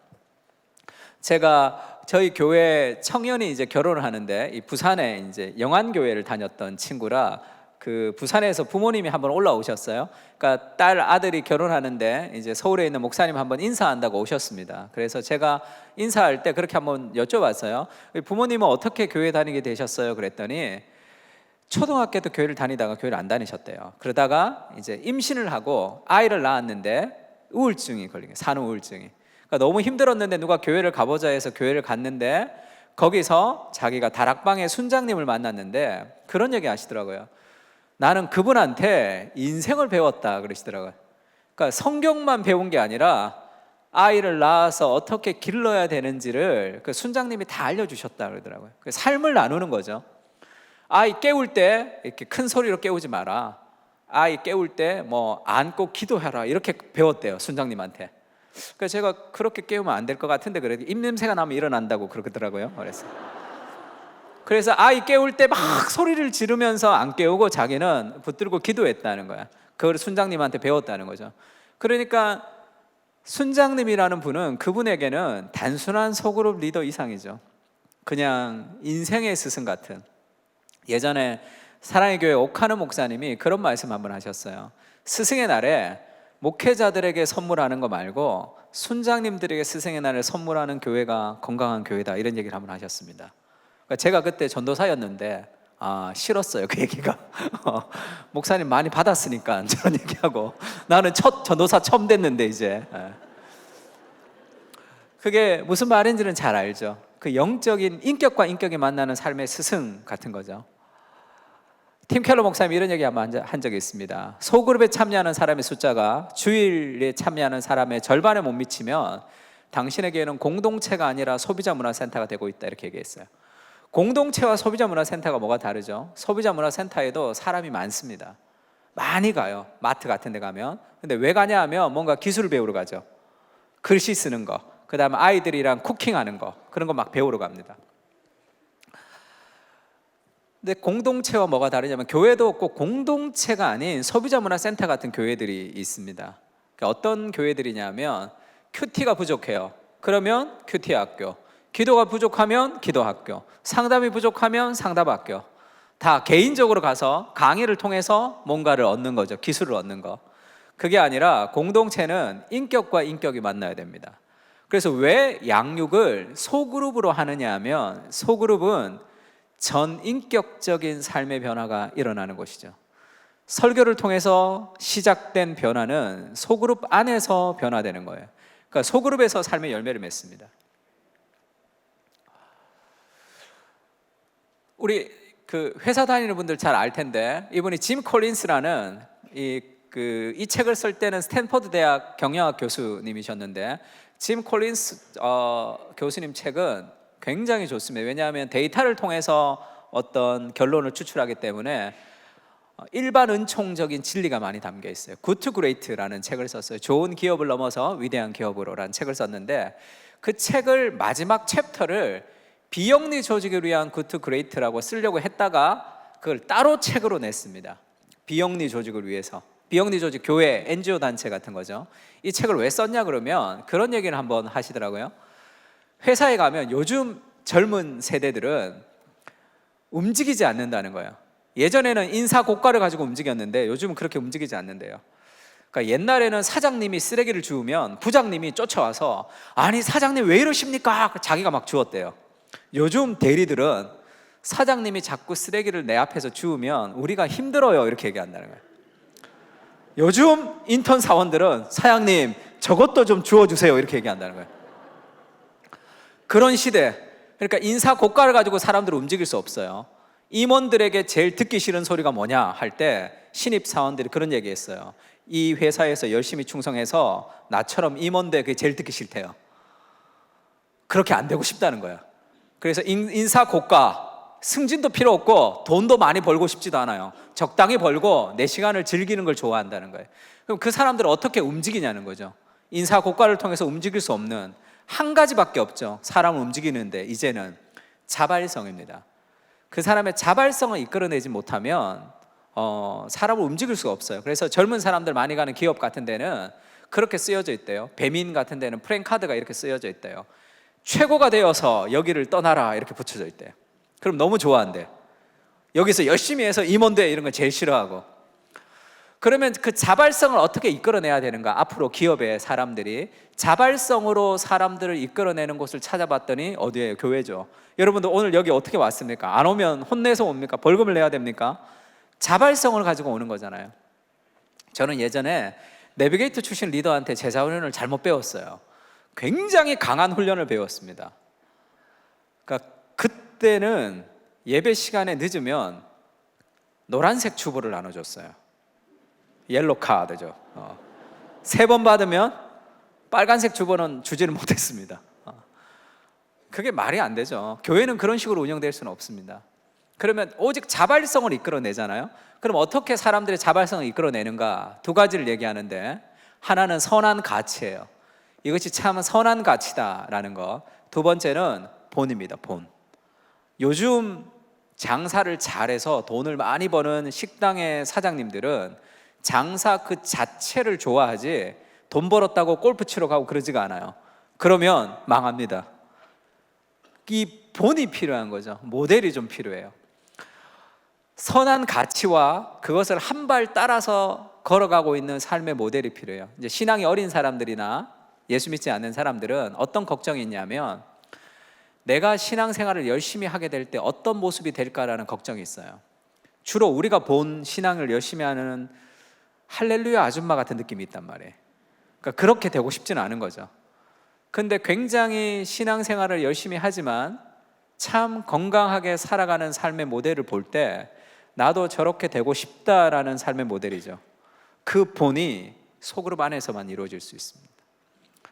제가 저희 교회 청년이 이제 결혼을 하는데, 이 부산에 이제 영안교회를 다녔던 친구라 그 부산에서 부모님이 한번 올라오셨어요. 그러니까 딸 아들이 결혼하는데 이제 서울에 있는 목사님 한번 인사한다고 오셨습니다. 그래서 제가 인사할 때 그렇게 한번 여쭤봤어요. 부모님은 어떻게 교회 다니게 되셨어요? 그랬더니 초등학교 때 교회를 다니다가 교회를 안 다니셨대요. 그러다가 이제 임신을 하고 아이를 낳았는데 우울증이 걸린 거예요. 산후 우울증이. 그러니까 너무 힘들었는데 누가 교회를 가보자 해서 교회를 갔는데 거기서 자기가 다락방의 순장님을 만났는데 그런 얘기 하시더라고요. 나는 그분한테 인생을 배웠다 그러시더라고요. 그러니까 성경만 배운 게 아니라 아이를 낳아서 어떻게 길러야 되는지를 그 순장님이 다 알려주셨다 그러더라고요. 삶을 나누는 거죠. 아이 깨울 때 이렇게 큰 소리로 깨우지 마라. 아이 깨울 때 뭐 안고 기도해라 이렇게 배웠대요, 순장님한테. 그래서 제가 그렇게 깨우면 안 될 것 같은데 그래도 입냄새가 나면 일어난다고 그러더라고요. 그래서 아이 깨울 때 막 소리를 지르면서 안 깨우고 자기는 붙들고 기도했다는 거야. 그걸 순장님한테 배웠다는 거죠. 그러니까 순장님이라는 분은 그분에게는 단순한 소그룹 리더 이상이죠. 그냥 인생의 스승 같은. 예전에 사랑의 교회 옥하는 목사님이 그런 말씀 한번 하셨어요. 스승의 날에 목회자들에게 선물하는 거 말고 순장님들에게 스승의 날을 선물하는 교회가 건강한 교회다, 이런 얘기를 한번 하셨습니다. 그러니까 제가 그때 전도사였는데 싫었어요, 그 얘기가. 목사님 많이 받았으니까 저런 얘기하고, 나는 첫 전도사 처음 됐는데 이제. 그게 무슨 말인지는 잘 알죠. 그 영적인 인격과 인격이 만나는 삶의 스승 같은 거죠. 팀 켈러 목사님이 이런 얘기 한번 한 적이 있습니다. 소그룹에 참여하는 사람의 숫자가 주일에 참여하는 사람의 절반에 못 미치면 당신에게는 공동체가 아니라 소비자 문화센터가 되고 있다, 이렇게 얘기했어요. 공동체와 소비자 문화센터가 뭐가 다르죠? 소비자 문화센터에도 사람이 많습니다. 많이 가요, 마트 같은 데 가면. 근데 왜 가냐 하면 뭔가 기술을 배우러 가죠. 글씨 쓰는 거, 그 다음에 아이들이랑 쿠킹하는 거, 그런 거 막 배우러 갑니다. 근데 공동체와 뭐가 다르냐면 교회도 꼭 공동체가 아닌 소비자 문화센터 같은 교회들이 있습니다. 그러니까 어떤 교회들이냐면 큐티가 부족해요. 그러면 큐티 학교, 기도가 부족하면 기도 학교, 상담이 부족하면 상담 학교. 다 개인적으로 가서 강의를 통해서 뭔가를 얻는 거죠. 기술을 얻는 거. 그게 아니라 공동체는 인격과 인격이 만나야 됩니다. 그래서 왜 양육을 소그룹으로 하느냐 하면 소그룹은 전인격적인 삶의 변화가 일어나는 것이죠. 설교를 통해서 시작된 변화는 소그룹 안에서 변화되는 거예요. 그러니까 소그룹에서 삶의 열매를 맺습니다. 우리 그 회사 다니는 분들 잘 알 텐데 이분이 짐 콜린스라는 이 책을 쓸 때는 스탠퍼드 대학 경영학 교수님이셨는데 짐 콜린스 교수님 책은 굉장히 좋습니다. 왜냐하면 데이터를 통해서 어떤 결론을 추출하기 때문에 일반 은총적인 진리가 많이 담겨 있어요. Good to Great라는 책을 썼어요. 좋은 기업을 넘어서 위대한 기업으로라는 책을 썼는데 그 책을 마지막 챕터를 비영리 조직을 위한 Good to Great라고 쓰려고 했다가 그걸 따로 책으로 냈습니다. 비영리 조직을 위해서. 비영리 조직, 교회, NGO 단체 같은 거죠. 이 책을 왜 썼냐 그러면 그런 얘기를 한번 하시더라고요. 회사에 가면 요즘 젊은 세대들은 움직이지 않는다는 거예요. 예전에는 인사 고과를 가지고 움직였는데 요즘은 그렇게 움직이지 않는데요. 그러니까 옛날에는 사장님이 쓰레기를 주우면 부장님이 쫓아와서 아니 사장님 왜 이러십니까? 자기가 막 주웠대요. 요즘 대리들은 사장님이 자꾸 쓰레기를 내 앞에서 주우면 우리가 힘들어요 이렇게 얘기한다는 거예요. 요즘 인턴 사원들은 사장님 저것도 좀 주워주세요 이렇게 얘기한다는 거예요. 그런 시대, 그러니까 인사 고과를 가지고 사람들을 움직일 수 없어요. 임원들에게 제일 듣기 싫은 소리가 뭐냐 할 때 신입 사원들이 그런 얘기했어요. 이 회사에서 열심히 충성해서 나처럼 임원들 그게 제일 듣기 싫대요. 그렇게 안 되고 싶다는 거예요. 그래서 인사 고과, 승진도 필요 없고 돈도 많이 벌고 싶지도 않아요. 적당히 벌고 내 시간을 즐기는 걸 좋아한다는 거예요. 그럼 그 사람들은 어떻게 움직이냐는 거죠. 인사 고과를 통해서 움직일 수 없는 한 가지밖에 없죠. 사람을 움직이는데 이제는 자발성입니다. 그 사람의 자발성을 이끌어내지 못하면 사람을 움직일 수가 없어요. 그래서 젊은 사람들 많이 가는 기업 같은 데는 그렇게 쓰여져 있대요. 배민 같은 데는 프랭카드가 이렇게 쓰여져 있대요. 최고가 되어서 여기를 떠나라 이렇게 붙여져 있대요. 그럼 너무 좋아한대. 여기서 열심히 해서 임원 돼 이런 거 제일 싫어하고. 그러면 그 자발성을 어떻게 이끌어내야 되는가? 앞으로 기업의 사람들이 자발성으로 사람들을 이끌어내는 곳을 찾아봤더니 어디예요? 교회죠. 여러분들 오늘 여기 어떻게 왔습니까? 안 오면 혼내서 옵니까? 벌금을 내야 됩니까? 자발성을 가지고 오는 거잖아요. 저는 예전에 내비게이터 출신 리더한테 제자훈련을 잘못 배웠어요. 굉장히 강한 훈련을 배웠습니다. 그러니까 그때는 예배 시간에 늦으면 노란색 주보를 나눠줬어요. 옐로 카드죠. 3번 받으면 빨간색 주보는 주지를 못했습니다. 그게 말이 안 되죠. 교회는 그런 식으로 운영될 수는 없습니다. 그러면 오직 자발성을 이끌어내잖아요. 그럼 어떻게 사람들의 자발성을 이끌어내는가? 2가지를 얘기하는데 하나는 선한 가치예요. 이것이 참 선한 가치다라는 거. 2번째는 본입니다. 본. 요즘 장사를 잘해서 돈을 많이 버는 식당의 사장님들은 장사 그 자체를 좋아하지 돈 벌었다고 골프 치러 가고 그러지가 않아요. 그러면 망합니다. 이 본이 필요한 거죠. 모델이 좀 필요해요. 선한 가치와 그것을 한 발 따라서 걸어가고 있는 삶의 모델이 필요해요. 이제 신앙이 어린 사람들이나 예수 믿지 않는 사람들은 어떤 걱정이 있냐면 내가 신앙생활을 열심히 하게 될 때 어떤 모습이 될까라는 걱정이 있어요. 주로 우리가 본 신앙을 열심히 하는 할렐루야 아줌마 같은 느낌이 있단 말이에요. 그러니까 그렇게 되고 싶지는 않은 거죠. 근데 굉장히 신앙생활을 열심히 하지만 참 건강하게 살아가는 삶의 모델을 볼 때 나도 저렇게 되고 싶다라는 삶의 모델이죠. 그 본이 소그룹 안에서만 이루어질 수 있습니다.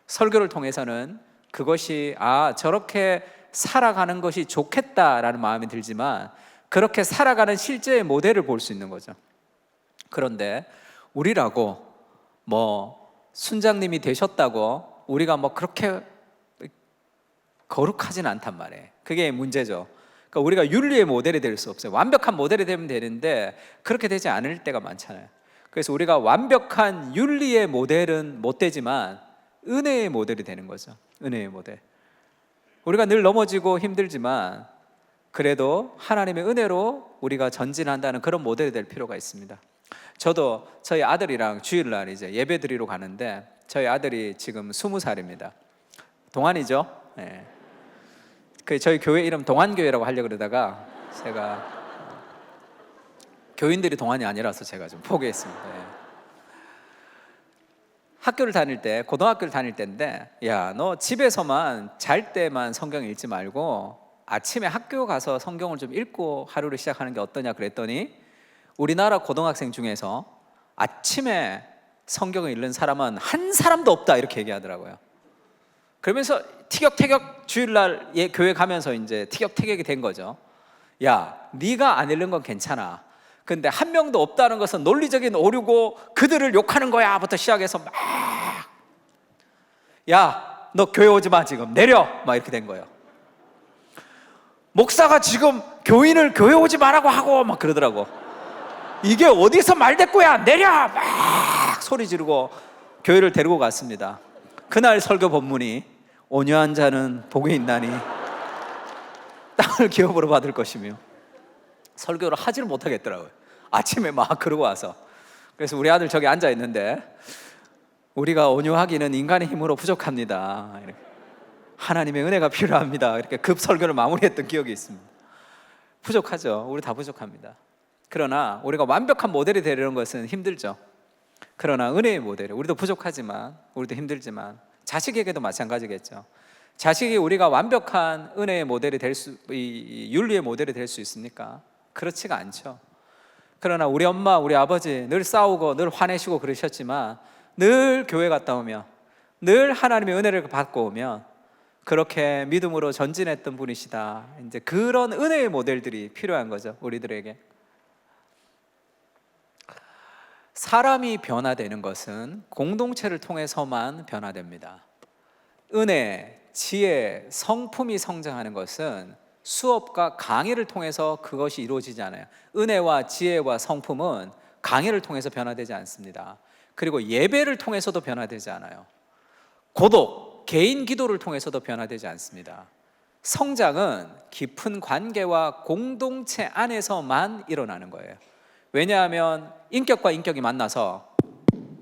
설교를 통해서는 그것이 저렇게 살아가는 것이 좋겠다라는 마음이 들지만 그렇게 살아가는 실제의 모델을 볼 수 있는 거죠. 그런데 우리라고 순장님이 되셨다고 우리가 그렇게 거룩하진 않단 말이에요. 그게 문제죠. 그러니까 우리가 윤리의 모델이 될 수 없어요. 완벽한 모델이 되면 되는데 그렇게 되지 않을 때가 많잖아요. 그래서 우리가 완벽한 윤리의 모델은 못 되지만 은혜의 모델이 되는 거죠. 은혜의 모델. 우리가 늘 넘어지고 힘들지만 그래도 하나님의 은혜로 우리가 전진한다는 그런 모델이 될 필요가 있습니다. 저도 저희 아들이랑 주일날 이제 예배 드리러 가는데 저희 아들이 지금 20살입니다. 동안이죠? 네. 저희 교회 이름 동안교회라고 하려고 그러다가 제가 교인들이 동안이 아니라서 제가 좀 포기했습니다. 네. 학교를 다닐 때, 고등학교를 다닐 때인데 야, 너 집에서만 잘 때만 성경 읽지 말고 아침에 학교 가서 성경을 좀 읽고 하루를 시작하는 게 어떠냐 그랬더니 우리나라 고등학생 중에서 아침에 성경을 읽는 사람은 한 사람도 없다 이렇게 얘기하더라고요. 그러면서 티격태격 주일날 교회 가면서 이제 티격태격이 된 거죠. 야, 네가 안 읽는 건 괜찮아. 근데 한 명도 없다는 것은 논리적인 오류고 그들을 욕하는 거야 부터 시작해서 막 야, 너 교회 오지 마 지금 내려 막 이렇게 된 거예요. 목사가 지금 교인을 교회 오지 말라고 하고 막 그러더라고. 이게 어디서 말대꾸야 내려 막 소리 지르고 교회를 데리고 갔습니다. 그날 설교 본문이 온유한 자는 복이 있나니 땅을 기업으로 받을 것이며 설교를 하지를 못하겠더라고요. 아침에 막 그러고 와서. 그래서 우리 아들 저기 앉아 있는데 우리가 온유하기는 인간의 힘으로 부족합니다. 이렇게. 하나님의 은혜가 필요합니다. 이렇게 급 설교를 마무리했던 기억이 있습니다. 부족하죠. 우리 다 부족합니다. 그러나 우리가 완벽한 모델이 되려는 것은 힘들죠. 그러나 은혜의 모델, 우리도 부족하지만 우리도 힘들지만 자식에게도 마찬가지겠죠. 자식이 우리가 완벽한 은혜의 모델이 될 수, 윤리의 모델이 될 수 있습니까? 그렇지가 않죠. 그러나 우리 엄마, 우리 아버지 늘 싸우고 늘 화내시고 그러셨지만 늘 교회 갔다 오면 늘 하나님의 은혜를 받고 오면 그렇게 믿음으로 전진했던 분이시다. 이제 그런 은혜의 모델들이 필요한 거죠, 우리들에게. 사람이 변화되는 것은 공동체를 통해서만 변화됩니다. 은혜, 지혜, 성품이 성장하는 것은 수업과 강의를 통해서 그것이 이루어지지 않아요. 은혜와 지혜와 성품은 강의를 통해서 변화되지 않습니다. 그리고 예배를 통해서도 변화되지 않아요. 고독, 개인 기도를 통해서도 변화되지 않습니다. 성장은 깊은 관계와 공동체 안에서만 일어나는 거예요. 왜냐하면 인격과 인격이 만나서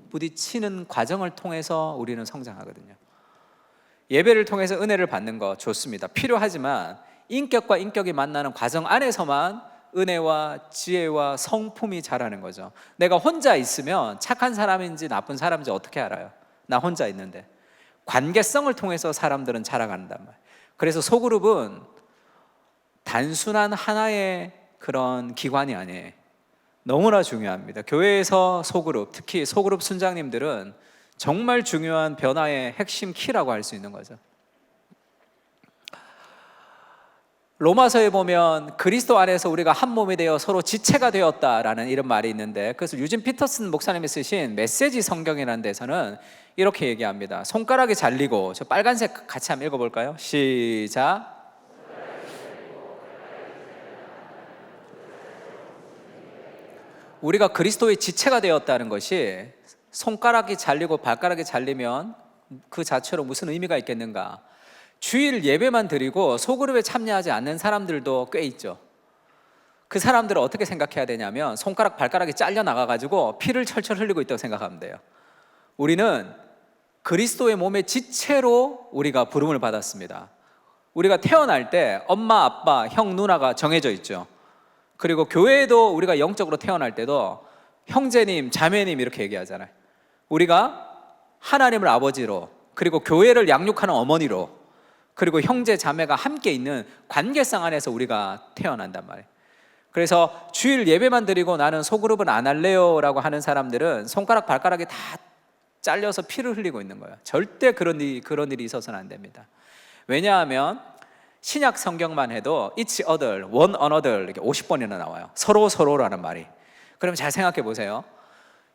부딪히는 과정을 통해서 우리는 성장하거든요. 예배를 통해서 은혜를 받는 거 좋습니다. 필요하지만 인격과 인격이 만나는 과정 안에서만 은혜와 지혜와 성품이 자라는 거죠. 내가 혼자 있으면 착한 사람인지 나쁜 사람인지 어떻게 알아요? 나 혼자 있는데. 관계성을 통해서 사람들은 자라간단 말이에요. 그래서 소그룹은 단순한 하나의 그런 기관이 아니에요. 너무나 중요합니다. 교회에서 소그룹, 특히 소그룹 순장님들은 정말 중요한 변화의 핵심 키라고 할 수 있는 거죠. 로마서에 보면 그리스도 안에서 우리가 한 몸이 되어 서로 지체가 되었다라는 이런 말이 있는데, 그래서 유진 피터슨 목사님이 쓰신 메시지 성경이라는 데서는 이렇게 얘기합니다. 손가락이 잘리고, 저 빨간색 같이 한번 읽어볼까요? 시작. 우리가 그리스도의 지체가 되었다는 것이, 손가락이 잘리고 발가락이 잘리면 그 자체로 무슨 의미가 있겠는가? 주일 예배만 드리고 소그룹에 참여하지 않는 사람들도 꽤 있죠. 그 사람들은 어떻게 생각해야 되냐면 손가락 발가락이 잘려 나가가지고 피를 철철 흘리고 있다고 생각하면 돼요. 우리는 그리스도의 몸의 지체로 우리가 부름을 받았습니다. 우리가 태어날 때 엄마, 아빠, 형, 누나가 정해져 있죠. 그리고 교회에도 우리가 영적으로 태어날 때도 형제님, 자매님 이렇게 얘기하잖아요. 우리가 하나님을 아버지로, 그리고 교회를 양육하는 어머니로, 그리고 형제, 자매가 함께 있는 관계성 안에서 우리가 태어난단 말이에요. 그래서 주일 예배만 드리고 나는 소그룹은 안 할래요 라고 하는 사람들은 손가락, 발가락이 다 잘려서 피를 흘리고 있는 거예요. 절대 그런 일이 있어서는 안 됩니다. 왜냐하면 신약 성경만 해도 each other, one another 이렇게 50번이나 나와요. 서로라는 말이. 그럼 잘 생각해 보세요.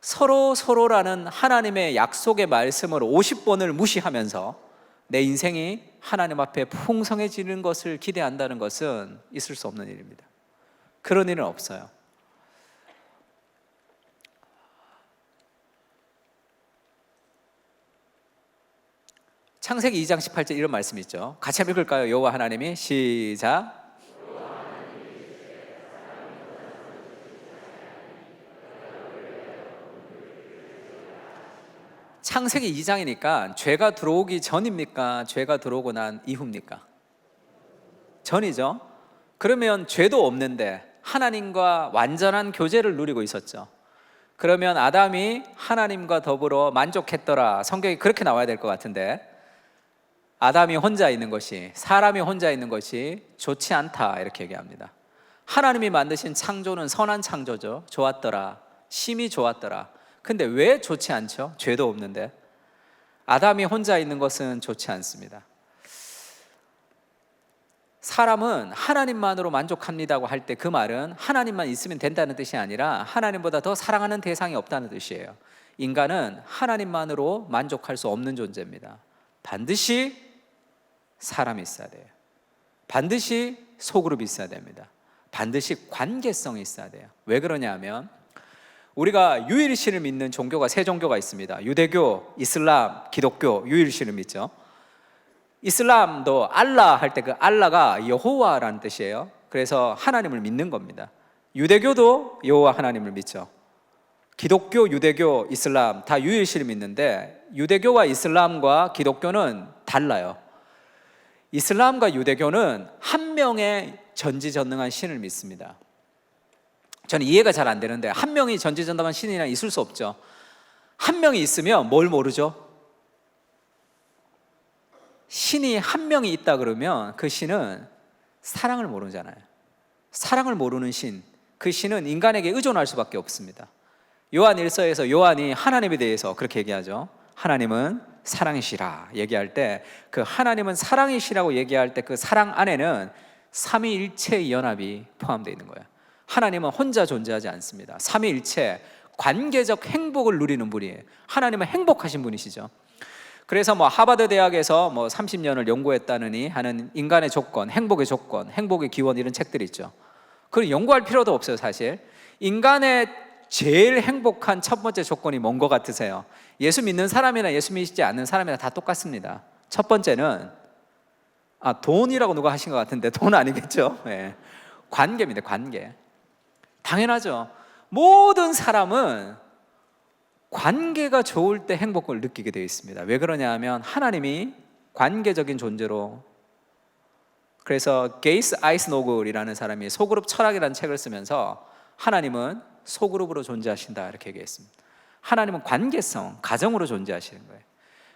서로라는 하나님의 약속의 말씀을 50번을 무시하면서 내 인생이 하나님 앞에 풍성해지는 것을 기대한다는 것은 있을 수 없는 일입니다. 그런 일은 없어요. 창세기 2장 18절 이런 말씀이 있죠. 같이 한번 읽을까요? 여호와 하나님이 시작. 창세기 2장이니까 죄가 들어오기 전입니까? 죄가 들어오고 난 이후입니까? 전이죠. 그러면 죄도 없는데 하나님과 완전한 교제를 누리고 있었죠. 그러면 아담이 하나님과 더불어 만족했더라. 성경이 그렇게 나와야 될 것 같은데 아담이 혼자 있는 것이, 사람이 혼자 있는 것이 좋지 않다 이렇게 얘기합니다. 하나님이 만드신 창조는 선한 창조죠. 좋았더라, 심히 좋았더라. 근데 왜 좋지 않죠? 죄도 없는데. 아담이 혼자 있는 것은 좋지 않습니다. 사람은 하나님만으로 만족합니다고 할 때 그 말은 하나님만 있으면 된다는 뜻이 아니라 하나님보다 더 사랑하는 대상이 없다는 뜻이에요. 인간은 하나님만으로 만족할 수 없는 존재입니다. 반드시 사람이 있어야 돼요. 반드시 소그룹이 있어야 됩니다. 반드시 관계성이 있어야 돼요. 왜 그러냐면 우리가 유일신을 믿는 종교가 세 종교가 있습니다. 유대교, 이슬람, 기독교, 유일신을 믿죠. 이슬람도 알라 할 때 그 알라가 여호와라는 뜻이에요. 그래서 하나님을 믿는 겁니다. 유대교도 여호와 하나님을 믿죠. 기독교, 유대교, 이슬람 다 유일신을 믿는데 유대교와 이슬람과 기독교는 달라요. 이슬람과 유대교는 한 명의 전지전능한 신을 믿습니다. 저는 이해가 잘 안 되는데 한 명이 전지전능한 신이랑 있을 수 없죠. 한 명이 있으면 뭘 모르죠? 신이 한 명이 있다 그러면 그 신은 사랑을 모르잖아요. 사랑을 모르는 신, 그 신은 인간에게 의존할 수밖에 없습니다. 요한 1서에서 요한이 하나님에 대해서 그렇게 얘기하죠. 하나님은 사랑이시라 얘기할 때 그 하나님은 사랑이시라고 얘기할 때 그 사랑 안에는 삼위일체의 연합이 포함되어 있는 거예요. 하나님은 혼자 존재하지 않습니다. 삼위일체, 관계적 행복을 누리는 분이에요. 하나님은 행복하신 분이시죠. 그래서 하버드 대학에서 30년을 연구했다느니 하는 인간의 조건, 행복의 조건, 행복의 기원 이런 책들이 있죠. 그걸 연구할 필요도 없어요. 사실 인간의 제일 행복한 첫 번째 조건이 뭔 것 같으세요? 예수 믿는 사람이나 예수 믿지 않는 사람이나 다 똑같습니다. 첫 번째는 돈이라고 누가 하신 것 같은데 돈 아니겠죠? 네. 관계입니다. 관계. 당연하죠. 모든 사람은 관계가 좋을 때 행복을 느끼게 되어 있습니다. 왜 그러냐 하면 하나님이 관계적인 존재로, 그래서 게이스 아이스노글이라는 사람이 소그룹 철학이라는 책을 쓰면서 하나님은 소그룹으로 존재하신다 이렇게 얘기했습니다. 하나님은 관계성, 가정으로 존재하시는 거예요.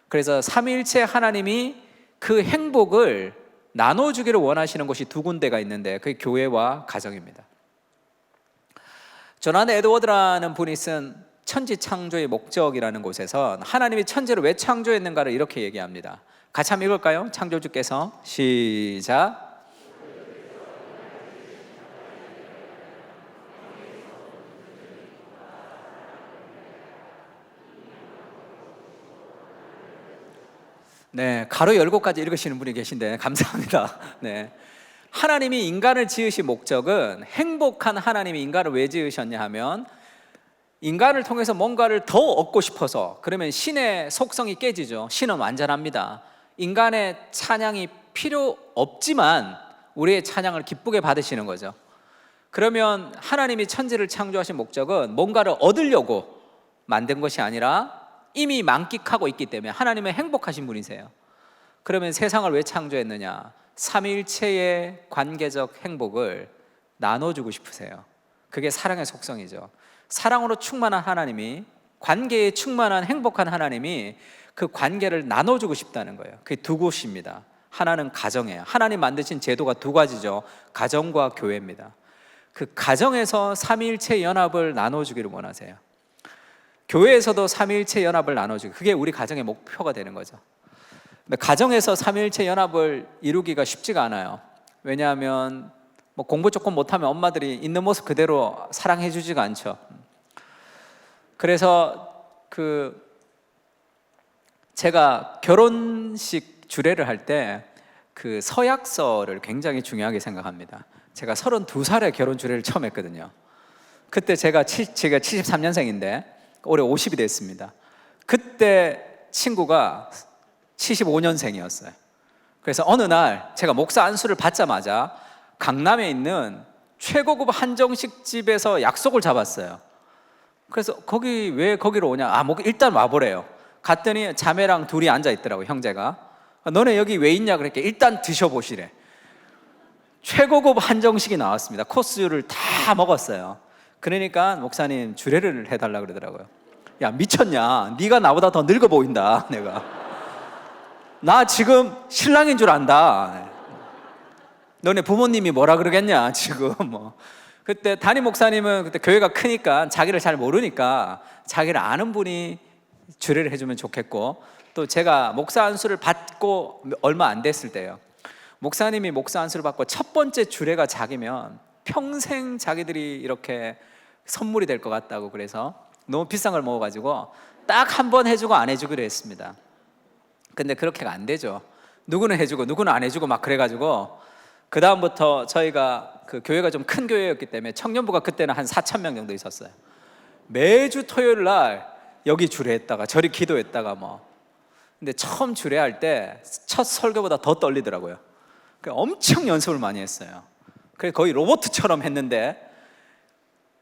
그래서 삼위일체 하나님이 그 행복을 나눠주기를 원하시는 곳이 두 군데가 있는데 그게 교회와 가정입니다. 조난 에드워드라는 분이 쓴 천지창조의 목적이라는 곳에서 하나님이 천지를 왜 창조했는가를 이렇게 얘기합니다. 같이 한번 읽을까요? 창조주께서 시작. 네, 가로 열고까지 읽으시는 분이 계신데 감사합니다. 네, 하나님이 인간을 지으신 목적은, 행복한 하나님이 인간을 왜 지으셨냐 하면 인간을 통해서 뭔가를 더 얻고 싶어서. 그러면 신의 속성이 깨지죠. 신은 완전합니다. 인간의 찬양이 필요 없지만 우리의 찬양을 기쁘게 받으시는 거죠. 그러면 하나님이 천지를 창조하신 목적은 뭔가를 얻으려고 만든 것이 아니라 이미 만끽하고 있기 때문에 하나님은 행복하신 분이세요. 그러면 세상을 왜 창조했느냐? 삼위일체의 관계적 행복을 나눠주고 싶으세요. 그게 사랑의 속성이죠. 사랑으로 충만한 하나님이, 관계에 충만한 행복한 하나님이 그 관계를 나눠주고 싶다는 거예요. 그게 두 곳입니다. 하나는 가정이에요. 하나님 만드신 제도가 두 가지죠. 가정과 교회입니다. 그 가정에서 삼위일체 연합을 나눠주기를 원하세요. 교회에서도 삼위일체 연합을 나눠주고, 그게 우리 가정의 목표가 되는 거죠. 근데 가정에서 삼위일체 연합을 이루기가 쉽지가 않아요. 왜냐하면 공부 조금 못하면 엄마들이 있는 모습 그대로 사랑해 주지가 않죠. 그래서 제가 결혼식 주례를 할 때 그 서약서를 굉장히 중요하게 생각합니다. 제가 32살에 결혼 주례를 처음 했거든요. 그때 제가 73년생인데 올해 50이 됐습니다. 그때 친구가 75년생이었어요. 그래서 어느 날 제가 목사 안수를 받자마자 강남에 있는 최고급 한정식 집에서 약속을 잡았어요. 그래서 왜 거기로 오냐? 일단 와보래요. 갔더니 자매랑 둘이 앉아 있더라고요. 형제가. 너네 여기 왜 있냐 그랬게. 일단 드셔보시래. 최고급 한정식이 나왔습니다. 코스를 다 먹었어요. 그러니까 목사님 주례를 해달라 그러더라고요. 야, 미쳤냐? 네가 나보다 더 늙어 보인다. 내가 나 지금 신랑인 줄 안다. 너네 부모님이 뭐라 그러겠냐 지금 뭐. 그때 담임 목사님은 그때 교회가 크니까 자기를 잘 모르니까 자기를 아는 분이 주례를 해주면 좋겠고, 또 제가 목사 안수를 받고 얼마 안 됐을 때예요. 목사님이 목사 안수를 받고 첫 번째 주례가 자기면 평생 자기들이 이렇게 선물이 될 것 같다고, 그래서 너무 비싼 걸 먹어가지고 딱 한 번 해주고 안 해주기로 했습니다. 근데 그렇게가 안 되죠. 누구는 해주고 누구는 안 해주고 막 그래가지고 그 다음부터 저희가 그 교회가 좀 큰 교회였기 때문에 청년부가 그때는 한 4,000명 정도 있었어요. 매주 토요일 날 여기 주례했다가 저리 기도했다가 뭐. 근데 처음 주례할 때 첫 설교보다 더 떨리더라고요. 엄청 연습을 많이 했어요. 그래서 거의 로봇처럼 했는데,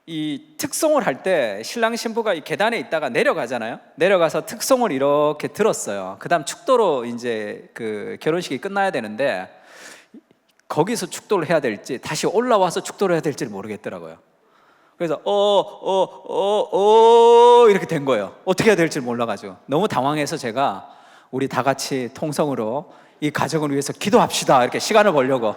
이 특송을 할 때 신랑 신부가 이 계단에 있다가 내려가잖아요. 내려가서 특송을 이렇게 들었어요. 그다음 축도로 이제 그 결혼식이 끝나야 되는데 거기서 축도를 해야 될지 다시 올라와서 축도를 해야 될지 모르겠더라고요. 그래서 이렇게 된 거예요. 어떻게 해야 될지 몰라가지고 너무 당황해서 제가 우리 다 같이 통성으로 이 가정을 위해서 기도합시다 이렇게 시간을 벌려고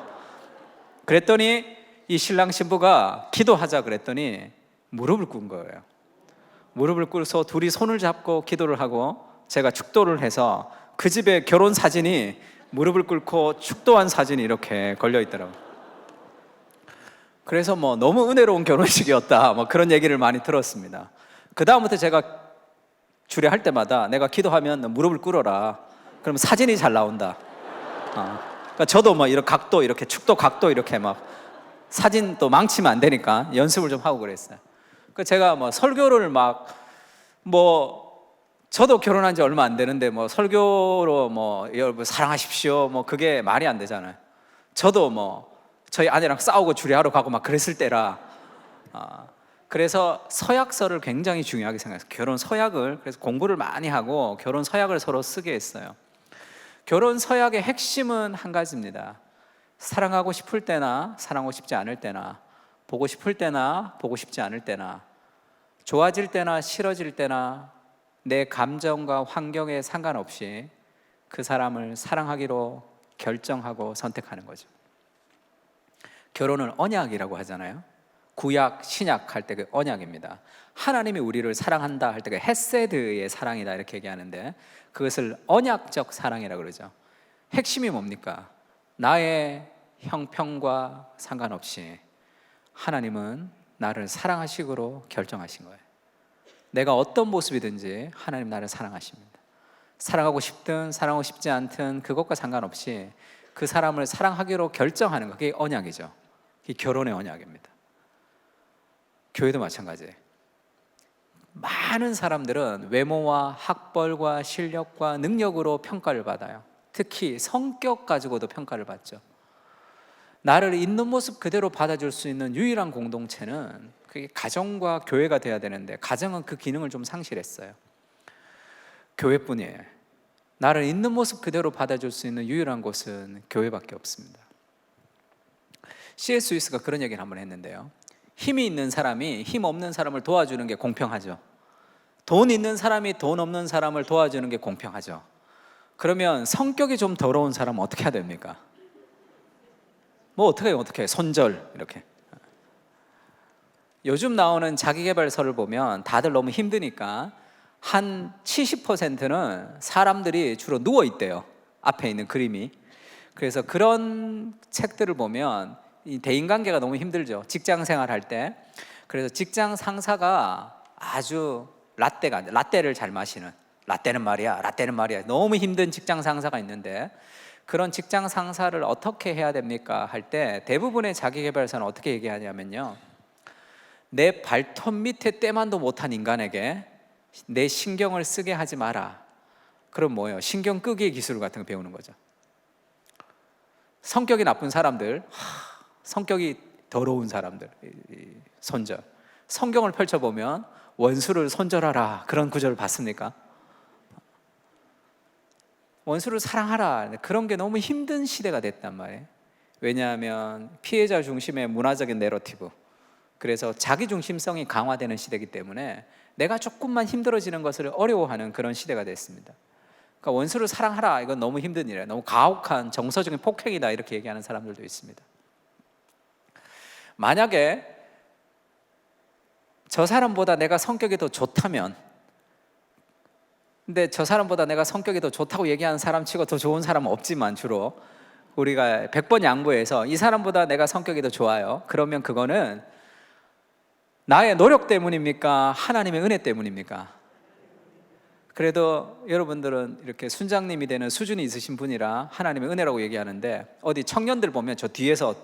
그랬더니 이 신랑 신부가 기도하자 그랬더니 무릎을 꿇은 거예요. 무릎을 꿇어서 둘이 손을 잡고 기도를 하고 제가 축도를 해서 그 집에 결혼 사진이 무릎을 꿇고 축도한 사진이 이렇게 걸려 있더라고요. 그래서 뭐 너무 은혜로운 결혼식이었다 뭐 그런 얘기를 많이 들었습니다. 그 다음부터 제가 주례할 때마다 내가 기도하면 무릎을 꿇어라. 그러면 사진이 잘 나온다. 그러니까 저도 뭐 이런 각도 이렇게 축도 각도 이렇게 막 사진 또 망치면 안 되니까 연습을 좀 하고 그랬어요. 그 제가 뭐 설교를 막 뭐 저도 결혼한 지 얼마 안 되는데 뭐 설교로 뭐 여러분 사랑하십시오 뭐 그게 말이 안 되잖아요. 저도 뭐 저희 아내랑 싸우고 주례하러 가고 막 그랬을 때라. 그래서 서약서를 굉장히 중요하게 생각해서 결혼 서약을 그래서 공부를 많이 하고 결혼 서약을 서로 쓰게 했어요. 결혼 서약의 핵심은 한 가지입니다. 사랑하고 싶을 때나 사랑하고 싶지 않을 때나, 보고 싶을 때나 보고 싶지 않을 때나, 좋아질 때나 싫어질 때나 내 감정과 환경에 상관없이 그 사람을 사랑하기로 결정하고 선택하는 거죠. 결혼은 언약이라고 하잖아요. 구약, 신약 할 때 그 언약입니다. 하나님이 우리를 사랑한다 할 때 그 헤세드의 사랑이다 이렇게 얘기하는데 그것을 언약적 사랑이라고 그러죠. 핵심이 뭡니까? 나의 형편과 상관없이 하나님은 나를 사랑하시기로 결정하신 거예요. 내가 어떤 모습이든지 하나님 나를 사랑하십니다. 사랑하고 싶든 사랑하고 싶지 않든 그것과 상관없이 그 사람을 사랑하기로 결정하는 거, 그게 언약이죠. 그게 결혼의 언약입니다. 교회도 마찬가지예요. 많은 사람들은 외모와 학벌과 실력과 능력으로 평가를 받아요. 특히 성격 가지고도 평가를 받죠. 나를 있는 모습 그대로 받아줄 수 있는 유일한 공동체는 그게 가정과 교회가 돼야 되는데 가정은 그 기능을 좀 상실했어요. 교회뿐이에요. 나를 있는 모습 그대로 받아줄 수 있는 유일한 곳은 교회밖에 없습니다. C.S. 루이스가 그런 얘기를 한번 했는데요. 힘이 있는 사람이 힘 없는 사람을 도와주는 게 공평하죠. 돈 있는 사람이 돈 없는 사람을 도와주는 게 공평하죠. 그러면 성격이 좀 더러운 사람은 어떻게 해야 됩니까? 뭐 어떻게 손절 이렇게. 요즘 나오는 자기계발서를 보면 다들 너무 힘드니까 한 70%는 사람들이 주로 누워 있대요. 앞에 있는 그림이. 그래서 그런 책들을 보면 이 대인관계가 너무 힘들죠. 직장생활 할 때. 그래서 직장 상사가 아주 라떼를 잘 마시는, 라떼는 말이야 너무 힘든 직장 상사가 있는데 그런 직장 상사를 어떻게 해야 됩니까? 할 때 대부분의 자기계발서는 어떻게 얘기하냐면요, 내 발톱 밑에 때만도 못한 인간에게 내 신경을 쓰게 하지 마라. 그럼 뭐예요? 신경 끄기의 기술 같은 거 배우는 거죠. 성격이 나쁜 사람들, 성격이 더러운 사람들, 손절. 성경을 펼쳐보면 원수를 손절하라 그런 구절을 봤습니까? 원수를 사랑하라 그런 게 너무 힘든 시대가 됐단 말이에요. 왜냐하면 피해자 중심의 문화적인 내러티브, 그래서 자기 중심성이 강화되는 시대이기 때문에 내가 조금만 힘들어지는 것을 어려워하는 그런 시대가 됐습니다. 그러니까 원수를 사랑하라, 이건 너무 힘든 일이에요. 너무 가혹한 정서적인 폭행이다, 이렇게 얘기하는 사람들도 있습니다. 만약에 저 사람보다 내가 성격이 더 좋다면, 근데 저 사람보다 내가 성격이 더 좋다고 얘기하는 사람 치고 더 좋은 사람은 없지만, 주로 우리가 100번 양보해서 이 사람보다 내가 성격이 더 좋아요. 그러면 그거는 나의 노력 때문입니까? 하나님의 은혜 때문입니까? 그래도 여러분들은 이렇게 순장님이 되는 수준이 있으신 분이라 하나님의 은혜라고 얘기하는데, 어디 청년들 보면 저 뒤에서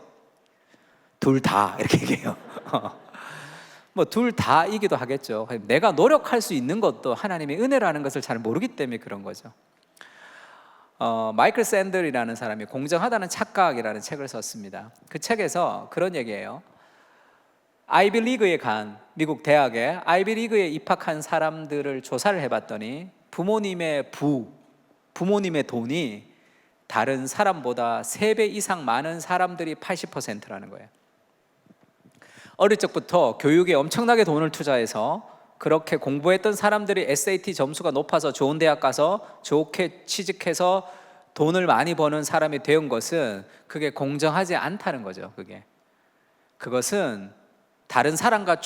둘 다 이렇게 얘기해요. 뭐 둘 다이기도 하겠죠. 내가 노력할 수 있는 것도 하나님의 은혜라는 것을 잘 모르기 때문에 그런 거죠. 마이클 샌들이라는 사람이 공정하다는 착각이라는 책을 썼습니다. 그 책에서 그런 얘기예요. 아이비리그에 간, 미국 대학에 아이비리그에 입학한 사람들을 조사를 해봤더니 부모님의 돈이 다른 사람보다 3배 이상 많은 사람들이 80%라는 거예요. 어릴 적부터 교육에 엄청나게 돈을 투자해서 그렇게 공부했던 사람들이 SAT 점수가 높아서 좋은 대학 가서 좋게 취직해서 돈을 많이 버는 사람이 되는 것은 그게 공정하지 않다는 거죠. 그것은 다른 사람과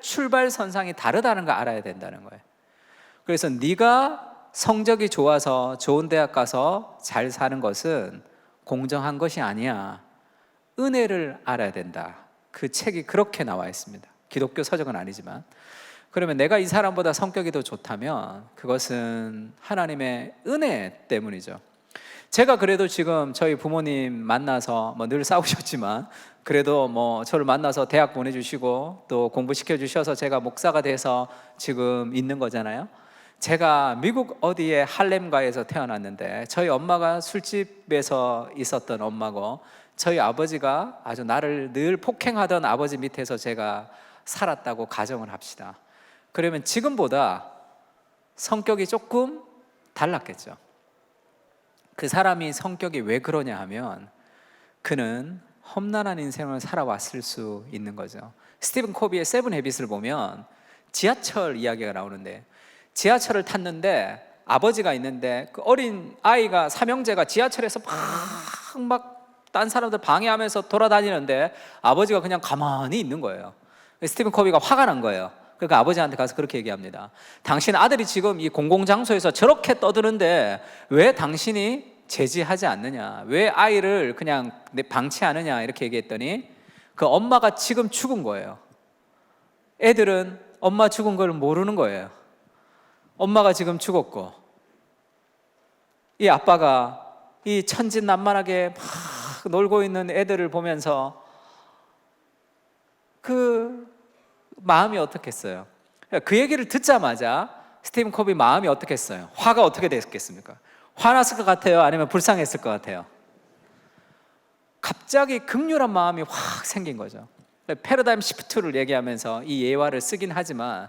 출발선상이 다르다는 걸 알아야 된다는 거예요. 그래서 네가 성적이 좋아서 좋은 대학 가서 잘 사는 것은 공정한 것이 아니야. 은혜를 알아야 된다. 그 책이 그렇게 나와 있습니다. 기독교 서적은 아니지만. 그러면 내가 이 사람보다 성격이 더 좋다면 그것은 하나님의 은혜 때문이죠. 제가 그래도 지금 저희 부모님 만나서 뭐 늘 싸우셨지만 그래도 뭐 저를 만나서 대학 보내주시고 또 공부시켜 주셔서 제가 목사가 돼서 지금 있는 거잖아요. 제가 미국 어디에 할렘가에서 태어났는데 저희 엄마가 술집에서 있었던 엄마고 저희 아버지가 아주 나를 늘 폭행하던 아버지 밑에서 제가 살았다고 가정을 합시다. 그러면 지금보다 성격이 조금 달랐겠죠. 그 사람이 성격이 왜 그러냐 하면 그는 험난한 인생을 살아왔을 수 있는 거죠. 스티븐 코비의 세븐 헤빗을 보면 지하철 이야기가 나오는데, 지하철을 탔는데 아버지가 있는데 그 어린 아이가 삼형제가 지하철에서 막 딴 사람들 방해하면서 돌아다니는데 아버지가 그냥 가만히 있는 거예요. 스티븐 코비가 화가 난 거예요. 그러니까 아버지한테 가서 그렇게 얘기합니다. 당신 아들이 지금 이 공공장소에서 저렇게 떠드는데 왜 당신이 제지하지 않느냐, 왜 아이를 그냥 방치하느냐, 이렇게 얘기했더니 그 엄마가 지금 죽은 거예요. 애들은 엄마 죽은 걸 모르는 거예요. 엄마가 지금 죽었고 이 아빠가 이 천진난만하게 막 놀고 있는 애들을 보면서 그 마음이 어떻겠어요? 그 얘기를 듣자마자 스티븐 코비 마음이 어떻겠어요? 화가 어떻게 됐겠습니까? 화났을 것 같아요? 아니면 불쌍했을 것 같아요? 갑자기 극렬한 마음이 확 생긴 거죠. 패러다임 시프트를 얘기하면서 이 예화를 쓰긴 하지만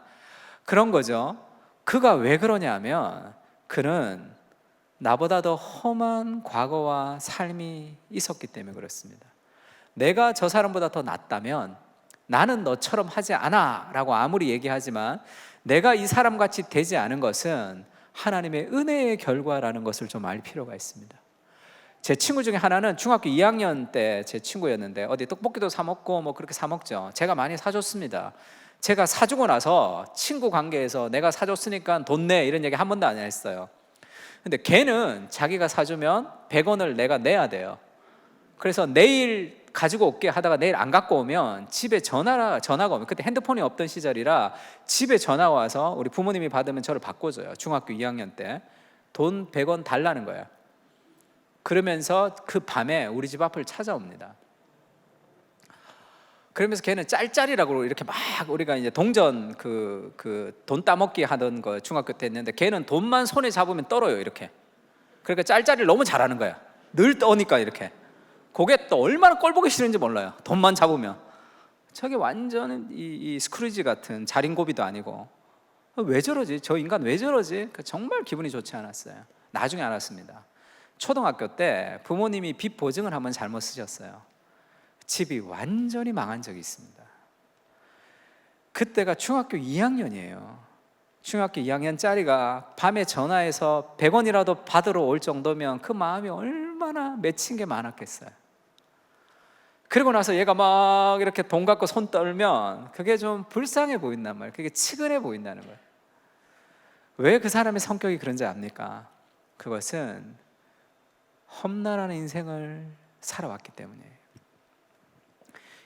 그런 거죠. 그가 왜 그러냐 하면 그는 나보다 더 험한 과거와 삶이 있었기 때문에 그렇습니다. 내가 저 사람보다 더 낫다면 나는 너처럼 하지 않아 라고 아무리 얘기하지만 내가 이 사람같이 되지 않은 것은 하나님의 은혜의 결과라는 것을 좀 알 필요가 있습니다. 제 친구 중에 하나는 중학교 2학년 때 제 친구였는데 어디 떡볶이도 사 먹고 뭐 그렇게 사 먹죠. 제가 많이 사줬습니다. 제가 사주고 나서 친구 관계에서 내가 사줬으니까 돈 내 이런 얘기 한 번도 안 했어요. 근데 걔는 자기가 사주면 100원을 내가 내야 돼요. 그래서 내일 가지고 올게 하다가 내일 안 갖고 오면 집에 전화가 오면, 그때 핸드폰이 없던 시절이라 집에 전화가 와서 우리 부모님이 받으면 저를 바꿔줘요. 중학교 2학년 때 돈 100원 달라는 거예요. 그러면서 그 밤에 우리 집 앞을 찾아옵니다. 그러면서 걔는 짤짤이라고 이렇게 막 우리가 이제 동전 그 돈 따먹기 하던 거 중학교 때 했는데 걔는 돈만 손에 잡으면 떨어요 이렇게. 그러니까 짤짤이를 너무 잘하는 거야. 늘 떠니까 이렇게. 그게 또 얼마나 꼴보기 싫은지 몰라요. 돈만 잡으면. 저게 완전 이 스크루지 같은 자린고비도 아니고 왜 저러지? 저 인간 왜 저러지? 정말 기분이 좋지 않았어요. 나중에 알았습니다. 초등학교 때 부모님이 빚 보증을 한번 잘못 쓰셨어요. 집이 완전히 망한 적이 있습니다. 그때가 중학교 2학년이에요. 중학교 2학년짜리가 밤에 전화해서 100원이라도 받으러 올 정도면 그 마음이 얼마나 맺힌 게 많았겠어요. 그리고 나서 얘가 막 이렇게 돈 갖고 손 떨면 그게 좀 불쌍해 보인단 말이에요. 그게 측은해 보인다는 거예요. 왜 그 사람의 성격이 그런지 압니까? 그것은 험난한 인생을 살아왔기 때문이에요.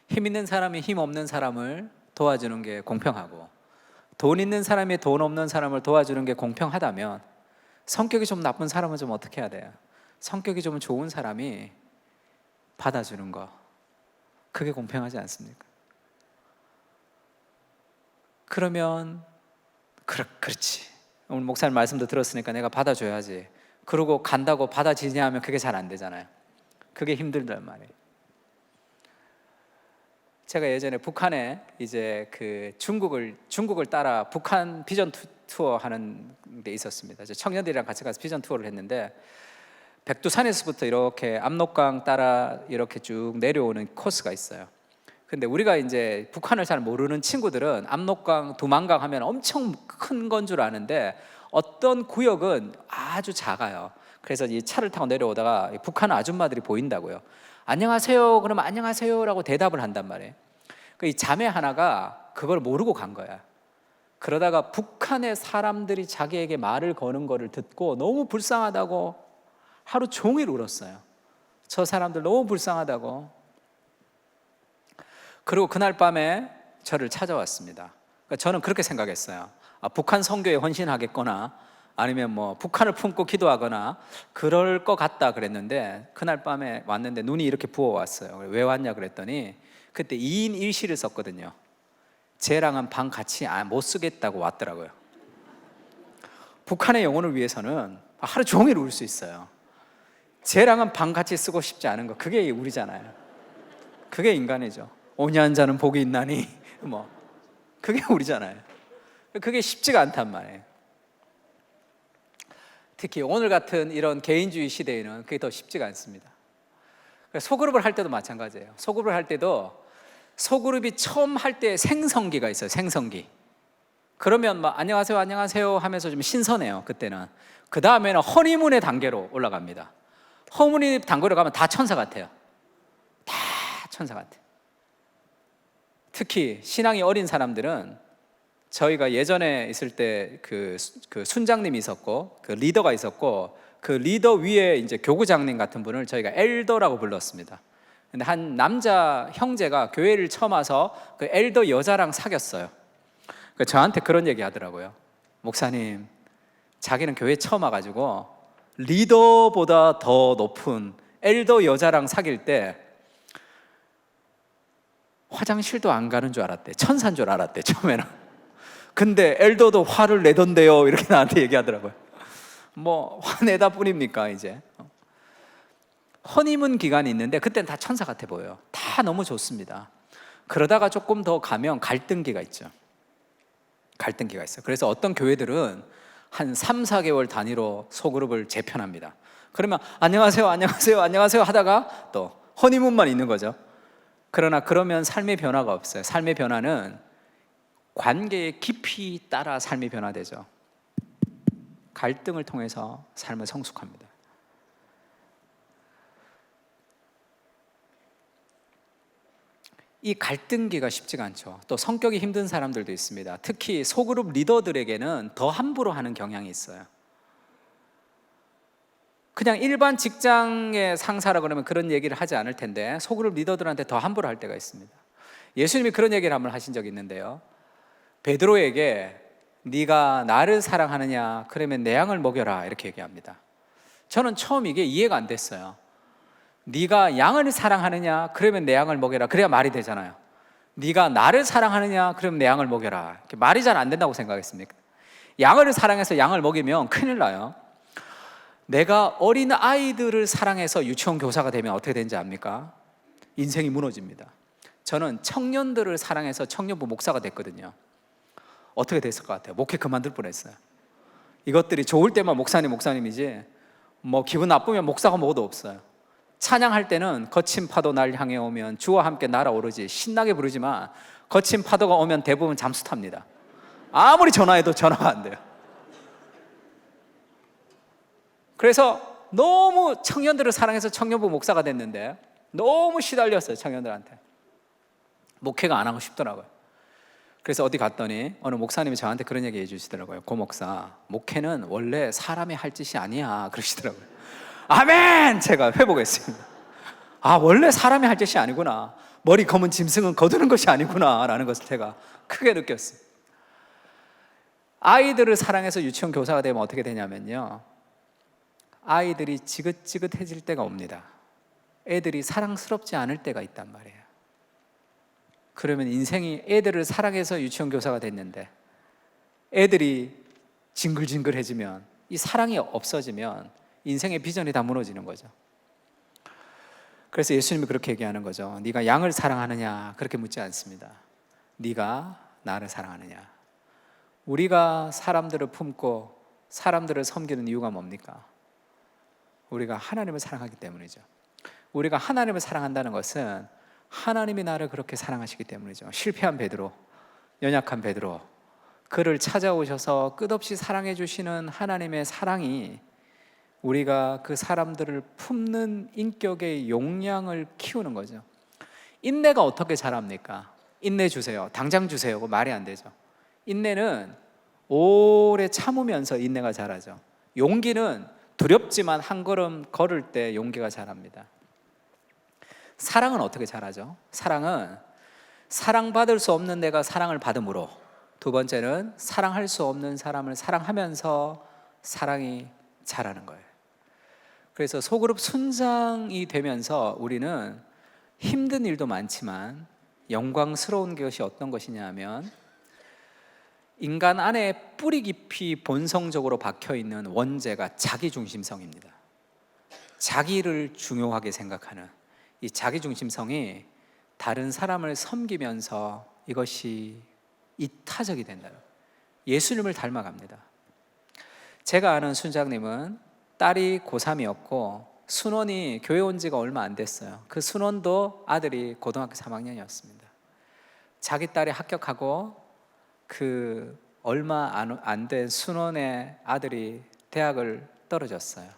힘 있는 사람이 힘 없는 사람을 도와주는 게 공평하고, 돈 있는 사람이 돈 없는 사람을 도와주는 게 공평하다면, 성격이 좀 나쁜 사람은 좀 어떻게 해야 돼요? 성격이 좀 좋은 사람이 받아주는 거, 그게 공평하지 않습니까? 그러면 그렇지, 오늘 목사님 말씀도 들었으니까 내가 받아줘야지, 그러고 간다고 받아지냐 하면 그게 잘 안 되잖아요. 그게 힘들단 말이에요. 제가 예전에 북한에 이제 그 중국을 따라 북한 비전 투어 하는 데 있었습니다. 청년들이랑 같이 가서 비전 투어를 했는데, 백두산에서부터 이렇게 압록강 따라 이렇게 쭉 내려오는 코스가 있어요. 근데 우리가 이제 북한을 잘 모르는 친구들은 압록강, 두만강 하면 엄청 큰 건 줄 아는데, 어떤 구역은 아주 작아요. 그래서 이 차를 타고 내려오다가 북한 아줌마들이 보인다고요. 안녕하세요. 그러면 안녕하세요라고 대답을 한단 말이에요. 이 자매 하나가 그걸 모르고 간 거야. 그러다가 북한의 사람들이 자기에게 말을 거는 거를 듣고 너무 불쌍하다고 하루 종일 울었어요. 저 사람들 너무 불쌍하다고. 그리고 그날 밤에 저를 찾아왔습니다. 그러니까 저는 그렇게 생각했어요. 북한 선교에 헌신하겠거나 아니면 뭐 북한을 품고 기도하거나 그럴 것 같다 그랬는데, 그날 밤에 왔는데 눈이 이렇게 부어왔어요. 왜 왔냐 그랬더니 그때 2인 1실을 썼거든요. 쟤랑은 방 같이 못 쓰겠다고 왔더라고요. 북한의 영혼을 위해서는 하루 종일 울 수 있어요. 쟤랑은 방 같이 쓰고 싶지 않은 거, 그게 우리잖아요. 그게 인간이죠. 오냐 한 자는 복이 있나니 뭐 그게 우리잖아요. 그게 쉽지가 않단 말이에요. 특히 오늘 같은 이런 개인주의 시대에는 그게 더 쉽지가 않습니다. 소그룹을 할 때도 마찬가지예요. 소그룹을 할 때도 소그룹이 처음 할 때 생성기가 있어요. 생성기. 그러면 막 안녕하세요 안녕하세요 하면서 좀 신선해요. 그때는. 그 다음에는 허니문의 단계로 올라갑니다. 허니문 단계로 가면 다 천사 같아요. 다 천사 같아요. 특히 신앙이 어린 사람들은, 저희가 예전에 있을 때 그 순장님이 있었고 그 리더가 있었고, 그 리더 위에 이제 교구장님 같은 분을 저희가 엘더라고 불렀습니다. 근데 한 남자 형제가 교회를 처음 와서 그 엘더 여자랑 사귀었어요. 저한테 그런 얘기 하더라고요. 목사님, 자기는 교회 처음 와가지고 리더보다 더 높은 엘더 여자랑 사귈 때 화장실도 안 가는 줄 알았대. 천사인 줄 알았대, 처음에는. 근데 엘더도 화를 내던데요, 이렇게 나한테 얘기하더라고요. 뭐 화내다 뿐입니까 이제. 허니문 기간이 있는데 그때는 다 천사 같아 보여요. 다 너무 좋습니다. 그러다가 조금 더 가면 갈등기가 있죠. 갈등기가 있어요. 그래서 어떤 교회들은 한 3, 4개월 단위로 소그룹을 재편합니다. 그러면 안녕하세요 안녕하세요 안녕하세요 하다가 또 허니문만 있는 거죠. 그러나 그러면 삶의 변화가 없어요. 삶의 변화는 관계의 깊이 따라 삶이 변화되죠. 갈등을 통해서 삶을 성숙합니다. 이 갈등기가 쉽지가 않죠. 또 성격이 힘든 사람들도 있습니다. 특히 소그룹 리더들에게는 더 함부로 하는 경향이 있어요. 그냥 일반 직장의 상사라 그러면 그런 얘기를 하지 않을 텐데, 소그룹 리더들한테 더 함부로 할 때가 있습니다. 예수님이 그런 얘기를 한번 하신 적이 있는데요. 베드로에게 네가 나를 사랑하느냐? 그러면 내 양을 먹여라, 이렇게 얘기합니다. 저는 처음 이게 이해가 안 됐어요. 네가 양을 사랑하느냐? 그러면 내 양을 먹여라. 그래야 말이 되잖아요. 네가 나를 사랑하느냐? 그러면 내 양을 먹여라. 말이 잘 안 된다고 생각했습니까? 양을 사랑해서 양을 먹이면 큰일 나요. 내가 어린 아이들을 사랑해서 유치원 교사가 되면 어떻게 되는지 압니까? 인생이 무너집니다. 저는 청년들을 사랑해서 청년부 목사가 됐거든요. 어떻게 됐을 것 같아요? 목회 그만둘 뻔했어요. 이것들이 좋을 때만 목사님이지 뭐 기분 나쁘면 목사가 뭐도 없어요. 찬양할 때는 거친 파도 날 향해 오면 주와 함께 날아오르지, 신나게 부르지만 거친 파도가 오면 대부분 잠수 탑니다. 아무리 전화해도 전화가 안 돼요. 그래서 너무 청년들을 사랑해서 청년부 목사가 됐는데 너무 시달렸어요, 청년들한테. 목회가 안 하고 싶더라고요. 그래서 어디 갔더니 어느 목사님이 저한테 그런 얘기 해주시더라고요. 고 목사, 목회는 원래 사람이 할 짓이 아니야, 그러시더라고요. 아멘! 제가 회복했습니다. 아, 원래 사람이 할 짓이 아니구나. 머리 검은 짐승은 거두는 것이 아니구나 라는 것을 제가 크게 느꼈어요. 아이들을 사랑해서 유치원 교사가 되면 어떻게 되냐면요, 아이들이 지긋지긋해질 때가 옵니다. 애들이 사랑스럽지 않을 때가 있단 말이에요. 그러면 인생이, 애들을 사랑해서 유치원 교사가 됐는데 애들이 징글징글해지면, 이 사랑이 없어지면 인생의 비전이 다 무너지는 거죠. 그래서 예수님이 그렇게 얘기하는 거죠. 네가 양을 사랑하느냐 그렇게 묻지 않습니다. 네가 나를 사랑하느냐. 우리가 사람들을 품고 사람들을 섬기는 이유가 뭡니까? 우리가 하나님을 사랑하기 때문이죠. 우리가 하나님을 사랑한다는 것은 하나님이 나를 그렇게 사랑하시기 때문이죠. 실패한 베드로, 연약한 베드로, 그를 찾아오셔서 끝없이 사랑해 주시는 하나님의 사랑이 우리가 그 사람들을 품는 인격의 용량을 키우는 거죠. 인내가 어떻게 자랍니까? 인내 주세요, 당장 주세요, 그거 말이 안 되죠. 인내는 오래 참으면서 인내가 자라죠. 용기는 두렵지만 한 걸음 걸을 때 용기가 자랍니다. 사랑은 어떻게 자라죠? 사랑은 사랑받을 수 없는 내가 사랑을 받음으로, 두 번째는 사랑할 수 없는 사람을 사랑하면서 사랑이 자라는 거예요. 그래서 소그룹 순장이 되면서 우리는 힘든 일도 많지만 영광스러운 것이 어떤 것이냐 하면, 인간 안에 뿌리 깊이 본성적으로 박혀있는 원죄가 자기중심성입니다. 자기를 중요하게 생각하는 이 자기중심성이 다른 사람을 섬기면서 이것이 이타적이 된다. 예수님을 닮아갑니다. 제가 아는 순장님은 딸이 고3이었고 순원이 교회 온 지가 얼마 안 됐어요. 그 순원도 아들이 고등학교 3학년이었습니다. 자기 딸이 합격하고 그 얼마 안 된 순원의 아들이 대학을 떨어졌어요.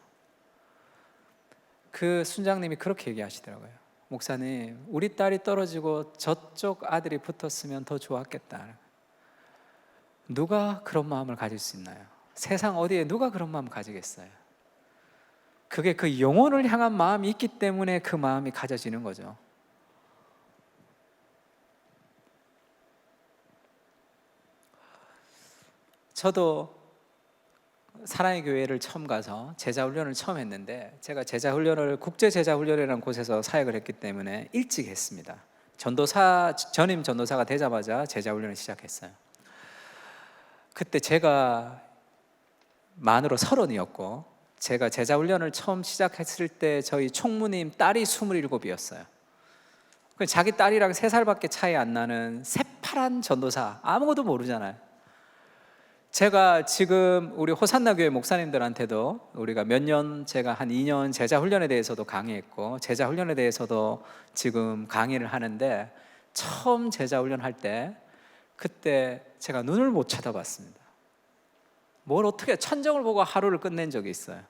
그 순장님이 그렇게 얘기하시더라고요. 목사님, 우리 딸이 떨어지고 저쪽 아들이 붙었으면 더 좋았겠다. 누가 그런 마음을 가질 수 있나요? 세상 어디에 누가 그런 마음을 가지겠어요? 그게 그 영혼을 향한 마음이 있기 때문에 그 마음이 가져지는 거죠. 저도 사랑의 교회를 처음 가서 제자훈련을 처음 했는데, 제가 제자훈련을 국제제자훈련이라는 곳에서 사역을 했기 때문에 일찍 했습니다. 전임 전도사가 되자마자 제자훈련을 시작했어요. 그때 제가 만으로 30이었고 제가 제자훈련을 처음 시작했을 때 저희 총무님 딸이 27이었어요. 자기 딸이랑 3살밖에 차이 안 나는 새파란 전도사, 아무것도 모르잖아요. 제가 지금 우리 호산나 교회 목사님들한테도 우리가 제가 한 2년 제자 훈련에 대해서도 강의했고 제자 훈련에 대해서도 지금 강의를 하는데, 처음 제자 훈련 할 때 그때 제가 눈을 못 쳐다봤습니다. 뭘 어떻게 천정을 보고 하루를 끝낸 적이 있어요.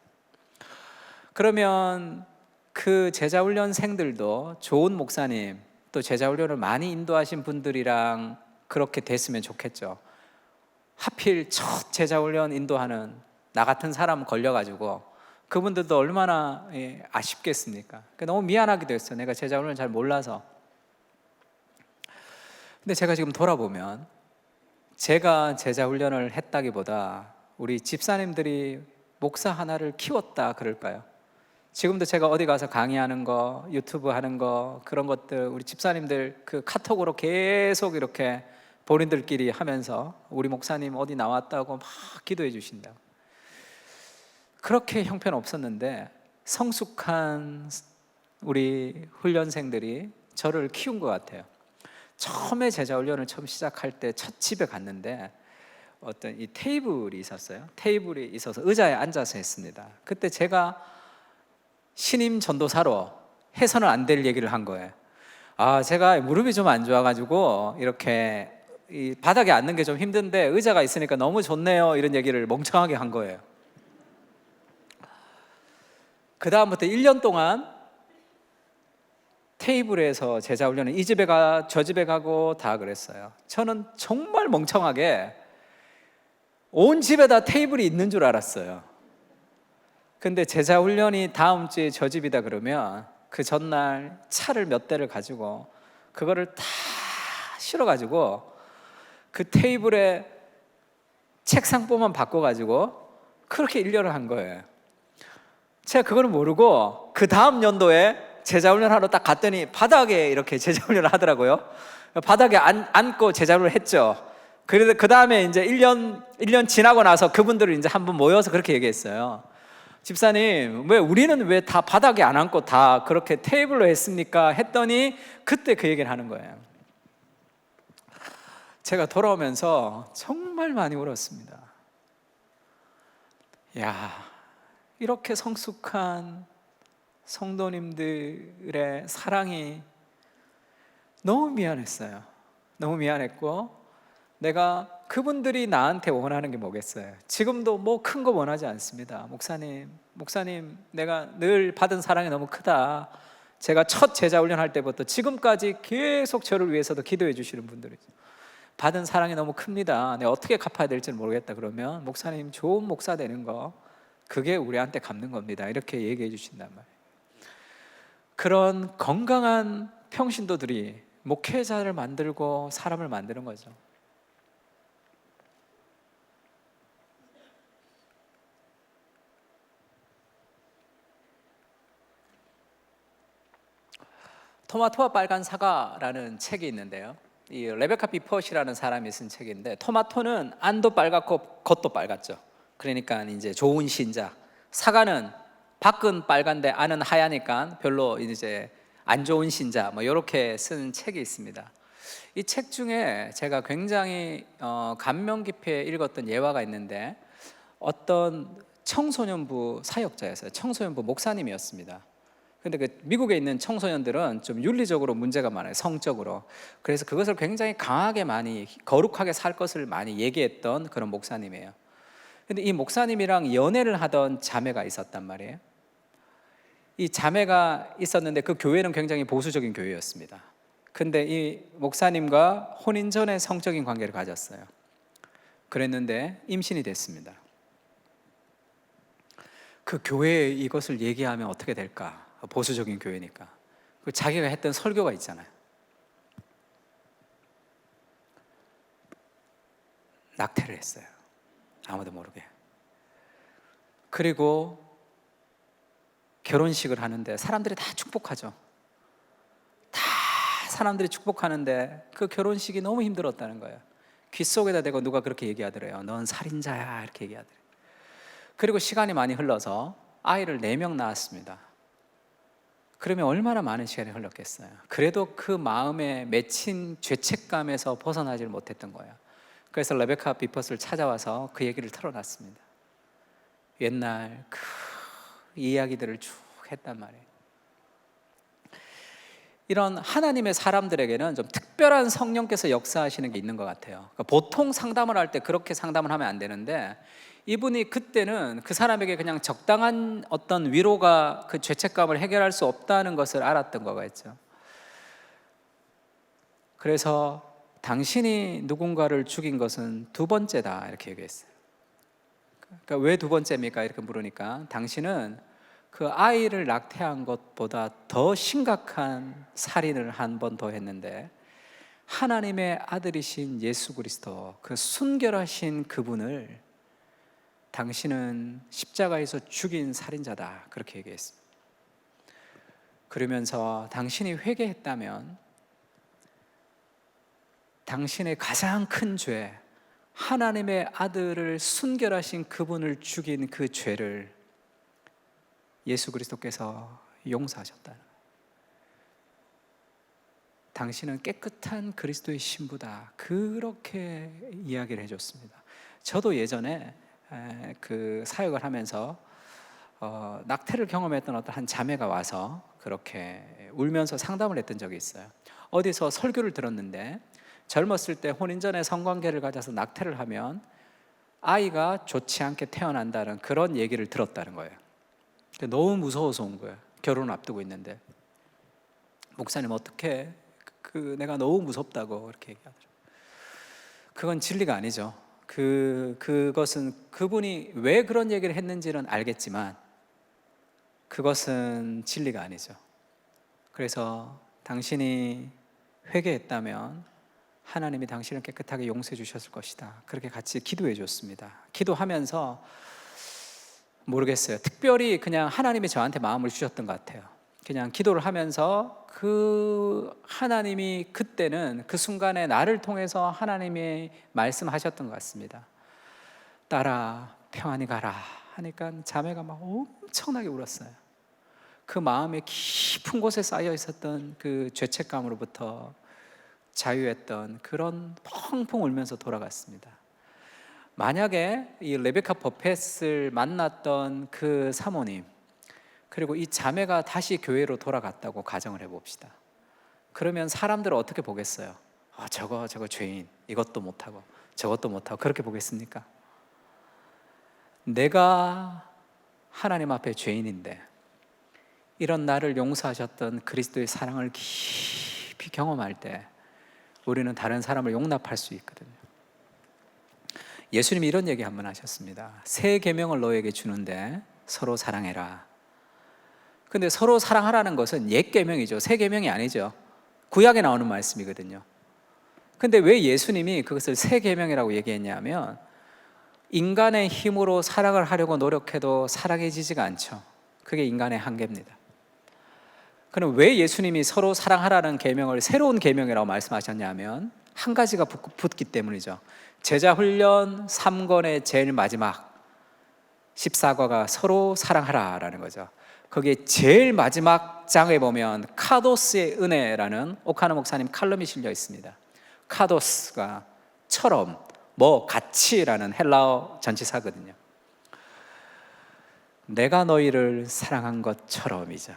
그러면 그 제자 훈련생들도 좋은 목사님, 또 제자 훈련을 많이 인도하신 분들이랑 그렇게 됐으면 좋겠죠. 하필 첫 제자훈련 인도하는 나 같은 사람 걸려가지고 그분들도 얼마나 아쉽겠습니까? 너무 미안하기도 했어요. 내가 제자훈련 잘 몰라서. 근데 제가 지금 돌아보면 제가 제자훈련을 했다기보다 우리 집사님들이 목사 하나를 키웠다 그럴까요? 지금도 제가 어디 가서 강의하는 거, 유튜브 하는 거, 그런 것들 우리 집사님들 그 카톡으로 계속 이렇게 본인들끼리 하면서 우리 목사님 어디 나왔다고 막 기도해 주신다고. 그렇게 형편 없었는데 성숙한 우리 훈련생들이 저를 키운 것 같아요. 처음에 제자훈련을 처음 시작할 때 첫 집에 갔는데 어떤 이 테이블이 있었어요. 테이블이 있어서 의자에 앉아서 했습니다. 그때 제가 신임 전도사로 해서는 안 될 얘기를 한 거예요. 제가 무릎이 좀 안 좋아가지고 이렇게 이 바닥에 앉는 게 좀 힘든데 의자가 있으니까 너무 좋네요. 이런 얘기를 멍청하게 한 거예요. 그 다음부터 1년 동안 테이블에서 제자 훈련은 이 집에 가 저 집에 가고 다 그랬어요. 저는 정말 멍청하게 온 집에다 테이블이 있는 줄 알았어요. 근데 제자 훈련이 다음 주에 저 집이다 그러면 그 전날 차를 몇 대를 가지고 그거를 다 실어가지고 그 테이블에 책상보만 바꿔가지고 그렇게 1년을 한 거예요. 제가 그거를 모르고 그 다음 연도에 제자훈련하러 딱 갔더니 바닥에 이렇게 제자훈련을 하더라고요. 바닥에 앉고 제자훈련을 했죠. 그래서 그 다음에 이제 1년 지나고 나서 그분들을 이제 한번 모여서 그렇게 얘기했어요. 집사님, 왜 우리는 왜 다 바닥에 안 앉고 다 그렇게 테이블로 했습니까? 했더니 그때 그 얘기를 하는 거예요. 제가 돌아오면서 정말 많이 울었습니다. 야, 이렇게 성숙한 성도님들의 사랑이 너무 미안했어요. 너무 미안했고 내가 그분들이 나한테 원하는 게 뭐겠어요? 지금도 뭐 큰 거 원하지 않습니다. 목사님, 내가 늘 받은 사랑이 너무 크다. 제가 첫 제자 훈련할 때부터 지금까지 계속 저를 위해서도 기도해 주시는 분들이죠. 받은 사랑이 너무 큽니다. 내가 어떻게 갚아야 될지는 모르겠다. 그러면 목사님 좋은 목사 되는 거 그게 우리한테 갚는 겁니다. 이렇게 얘기해 주신단 말이에요. 그런 건강한 평신도들이 목회자를 만들고 사람을 만드는 거죠. 토마토와 빨간 사과라는 책이 있는데요. 이 레베카 비퍼시라는 사람이 쓴 책인데 토마토는 안도 빨갛고 겉도 빨갛죠. 그러니까 이제 좋은 신자. 사과는 밖은 빨간데 안은 하얘니까 별로 이제 안 좋은 신자. 뭐 이렇게 쓴 책이 있습니다. 이 책 중에 제가 굉장히 감명 깊게 읽었던 예화가 있는데 어떤 청소년부 사역자였어요. 청소년부 목사님이었습니다. 근데 그 미국에 있는 청소년들은 좀 윤리적으로 문제가 많아요. 성적으로. 그래서 그것을 굉장히 강하게 많이 거룩하게 살 것을 많이 얘기했던 그런 목사님이에요. 근데 이 목사님이랑 연애를 하던 자매가 있었단 말이에요. 이 자매가 있었는데 그 교회는 굉장히 보수적인 교회였습니다. 근데 이 목사님과 혼인 전에 성적인 관계를 가졌어요. 그랬는데 임신이 됐습니다. 그 교회에 이것을 얘기하면 어떻게 될까? 보수적인 교회니까. 그 자기가 했던 설교가 있잖아요. 낙태를 했어요. 아무도 모르게. 그리고 결혼식을 하는데 사람들이 다 축복하죠. 다 사람들이 축복하는데 그 결혼식이 너무 힘들었다는 거예요. 귀 속에다 대고 누가 그렇게 얘기하더래요. 넌 살인자야 이렇게 얘기하더래요. 그리고 시간이 많이 흘러서 아이를 4명 낳았습니다. 그러면 얼마나 많은 시간이 흘렀겠어요. 그래도 그 마음에 맺힌 죄책감에서 벗어나질 못했던 거예요. 그래서 레베카 비퍼스를 찾아와서 그 얘기를 털어놨습니다. 옛날 그 이야기들을 쭉 했단 말이에요. 이런 하나님의 사람들에게는 좀 특별한 성령께서 역사하시는 게 있는 것 같아요. 그러니까 보통 상담을 할 때 그렇게 상담을 하면 안 되는데 이분이 그때는 그 사람에게 그냥 적당한 어떤 위로가 그 죄책감을 해결할 수 없다는 것을 알았던 거겠죠. 그래서 당신이 누군가를 죽인 것은 2번째다 이렇게 얘기했어요. 그러니까 왜 2번째입니까? 이렇게 물으니까 당신은 그 아이를 낙태한 것보다 더 심각한 살인을 한 번 더 했는데 하나님의 아들이신 예수 그리스도 그 순결하신 그분을 당신은 십자가에서 죽인 살인자다 그렇게 얘기했습니다. 그러면서 당신이 회개했다면 당신의 가장 큰 죄, 하나님의 아들을 순결하신 그분을 죽인 그 죄를 예수 그리스도께서 용서하셨다. 당신은 깨끗한 그리스도의 신부다. 그렇게 이야기를 해줬습니다. 저도 예전에 그 사역을 하면서 낙태를 경험했던 어떤 한 자매가 와서 그렇게 울면서 상담을 했던 적이 있어요. 어디서 설교를 들었는데 젊었을 때 혼인 전에 성관계를 가져서 낙태를 하면 아이가 좋지 않게 태어난다는 그런 얘기를 들었다는 거예요. 너무 무서워서 온 거예요. 결혼을 앞두고 있는데. 목사님 어떻게 내가 너무 무섭다고 그렇게 얘기하더라고요. 그건 진리가 아니죠. 그것은 그분이 왜 그런 얘기를 했는지는 알겠지만 그것은 진리가 아니죠. 그래서 당신이 회개했다면 하나님이 당신을 깨끗하게 용서해 주셨을 것이다. 그렇게 같이 기도해 줬습니다. 기도하면서 모르겠어요. 특별히 그냥 하나님이 저한테 마음을 주셨던 것 같아요. 그냥 기도를 하면서 그 하나님이 그때는 그 순간에 나를 통해서 하나님이 말씀하셨던 것 같습니다. 딸아 평안히 가라 하니까 자매가 막 엄청나게 울었어요. 그 마음에 깊은 곳에 쌓여 있었던 그 죄책감으로부터 자유했던 그런 펑펑 울면서 돌아갔습니다. 만약에 이 레베카 버펫을 만났던 그 사모님 그리고 이 자매가 다시 교회로 돌아갔다고 가정을 해봅시다. 그러면 사람들은 어떻게 보겠어요? 저거 죄인, 이것도 못하고 저것도 못하고 그렇게 보겠습니까? 내가 하나님 앞에 죄인인데 이런 나를 용서하셨던 그리스도의 사랑을 깊이 경험할 때 우리는 다른 사람을 용납할 수 있거든요. 예수님이 이런 얘기 한번 하셨습니다. 새 계명을 너에게 주는데 서로 사랑해라. 근데 서로 사랑하라는 것은 옛 계명이죠. 새 계명이 아니죠. 구약에 나오는 말씀이거든요. 근데 왜 예수님이 그것을 새 계명이라고 얘기했냐면 인간의 힘으로 사랑을 하려고 노력해도 사랑해지지가 않죠. 그게 인간의 한계입니다. 그럼 왜 예수님이 서로 사랑하라는 계명을 새로운 계명이라고 말씀하셨냐면 한 가지가 붙기 때문이죠. 제자 훈련 3권의 제일 마지막 14과가 서로 사랑하라라는 거죠. 거기에 제일 마지막 장에 보면 카도스의 은혜라는 오카노 목사님 칼럼이 실려 있습니다. 카도스가 처럼 같이라는 헬라어 전치사거든요. 내가 너희를 사랑한 것처럼이죠.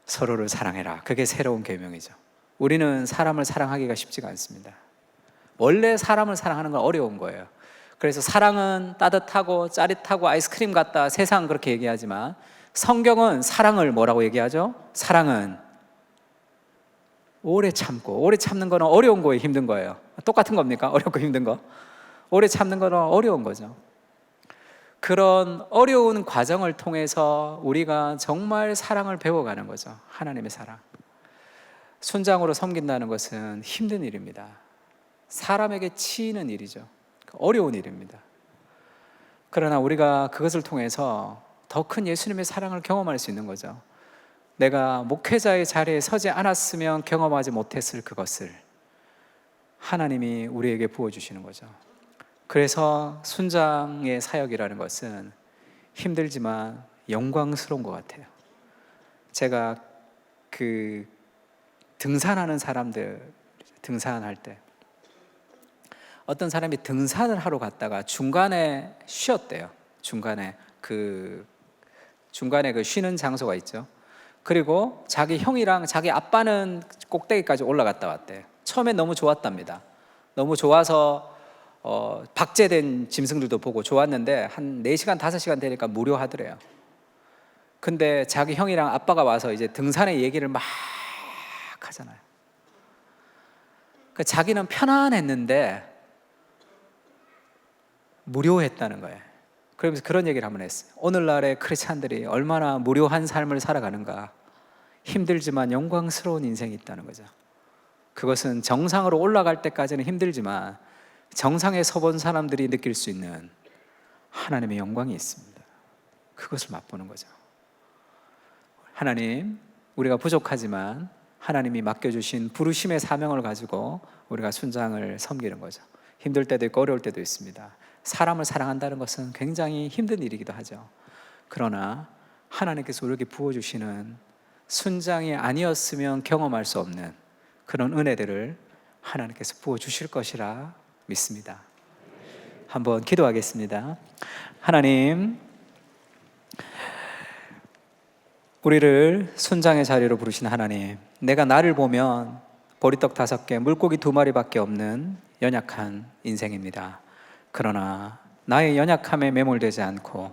서로를 사랑해라. 그게 새로운 계명이죠. 우리는 사람을 사랑하기가 쉽지가 않습니다. 원래 사람을 사랑하는 건 어려운 거예요. 그래서 사랑은 따뜻하고 짜릿하고 아이스크림 같다 세상 그렇게 얘기하지만 성경은 사랑을 뭐라고 얘기하죠? 사랑은 오래 참고, 오래 참는 거는 어려운 거예요, 힘든 거예요? 똑같은 겁니까? 어렵고 힘든 거? 오래 참는 거는 어려운 거죠. 그런 어려운 과정을 통해서 우리가 정말 사랑을 배워가는 거죠. 하나님의 사랑. 순장으로 섬긴다는 것은 힘든 일입니다. 사람에게 치이는 일이죠. 어려운 일입니다. 그러나 우리가 그것을 통해서 더 큰 예수님의 사랑을 경험할 수 있는 거죠. 내가 목회자의 자리에 서지 않았으면 경험하지 못했을 그것을 하나님이 우리에게 부어주시는 거죠. 그래서 순장의 사역이라는 것은 힘들지만 영광스러운 것 같아요. 제가 등산하는 사람들 등산할 때 어떤 사람이 등산을 하러 갔다가 중간에 쉬었대요. 중간에 그 쉬는 장소가 있죠. 그리고 자기 형이랑 자기 아빠는 꼭대기까지 올라갔다 왔대요. 처음에 너무 좋았답니다. 너무 좋아서 박제된 짐승들도 보고 좋았는데 한 4시간, 5시간 되니까 무료하더래요. 근데 자기 형이랑 아빠가 와서 이제 등산의 얘기를 막 하잖아요. 자기는 편안했는데 무료했다는 거예요. 그러면서 그런 얘기를 한번 했어요. 오늘날의 크리스찬들이 얼마나 무료한 삶을 살아가는가. 힘들지만 영광스러운 인생이 있다는 거죠. 그것은 정상으로 올라갈 때까지는 힘들지만 정상에 서본 사람들이 느낄 수 있는 하나님의 영광이 있습니다. 그것을 맛보는 거죠. 하나님, 우리가 부족하지만 하나님이 맡겨주신 부르심의 사명을 가지고 우리가 순장을 섬기는 거죠. 힘들 때도 있고 어려울 때도 있습니다. 사람을 사랑한다는 것은 굉장히 힘든 일이기도 하죠. 그러나 하나님께서 우리에게 부어주시는 순장이 아니었으면 경험할 수 없는 그런 은혜들을 하나님께서 부어주실 것이라 믿습니다. 한번 기도하겠습니다. 하나님, 우리를 순장의 자리로 부르신 하나님, 내가 나를 보면 보리떡 5개, 물고기 2마리밖에 없는 연약한 인생입니다. 그러나 나의 연약함에 매몰되지 않고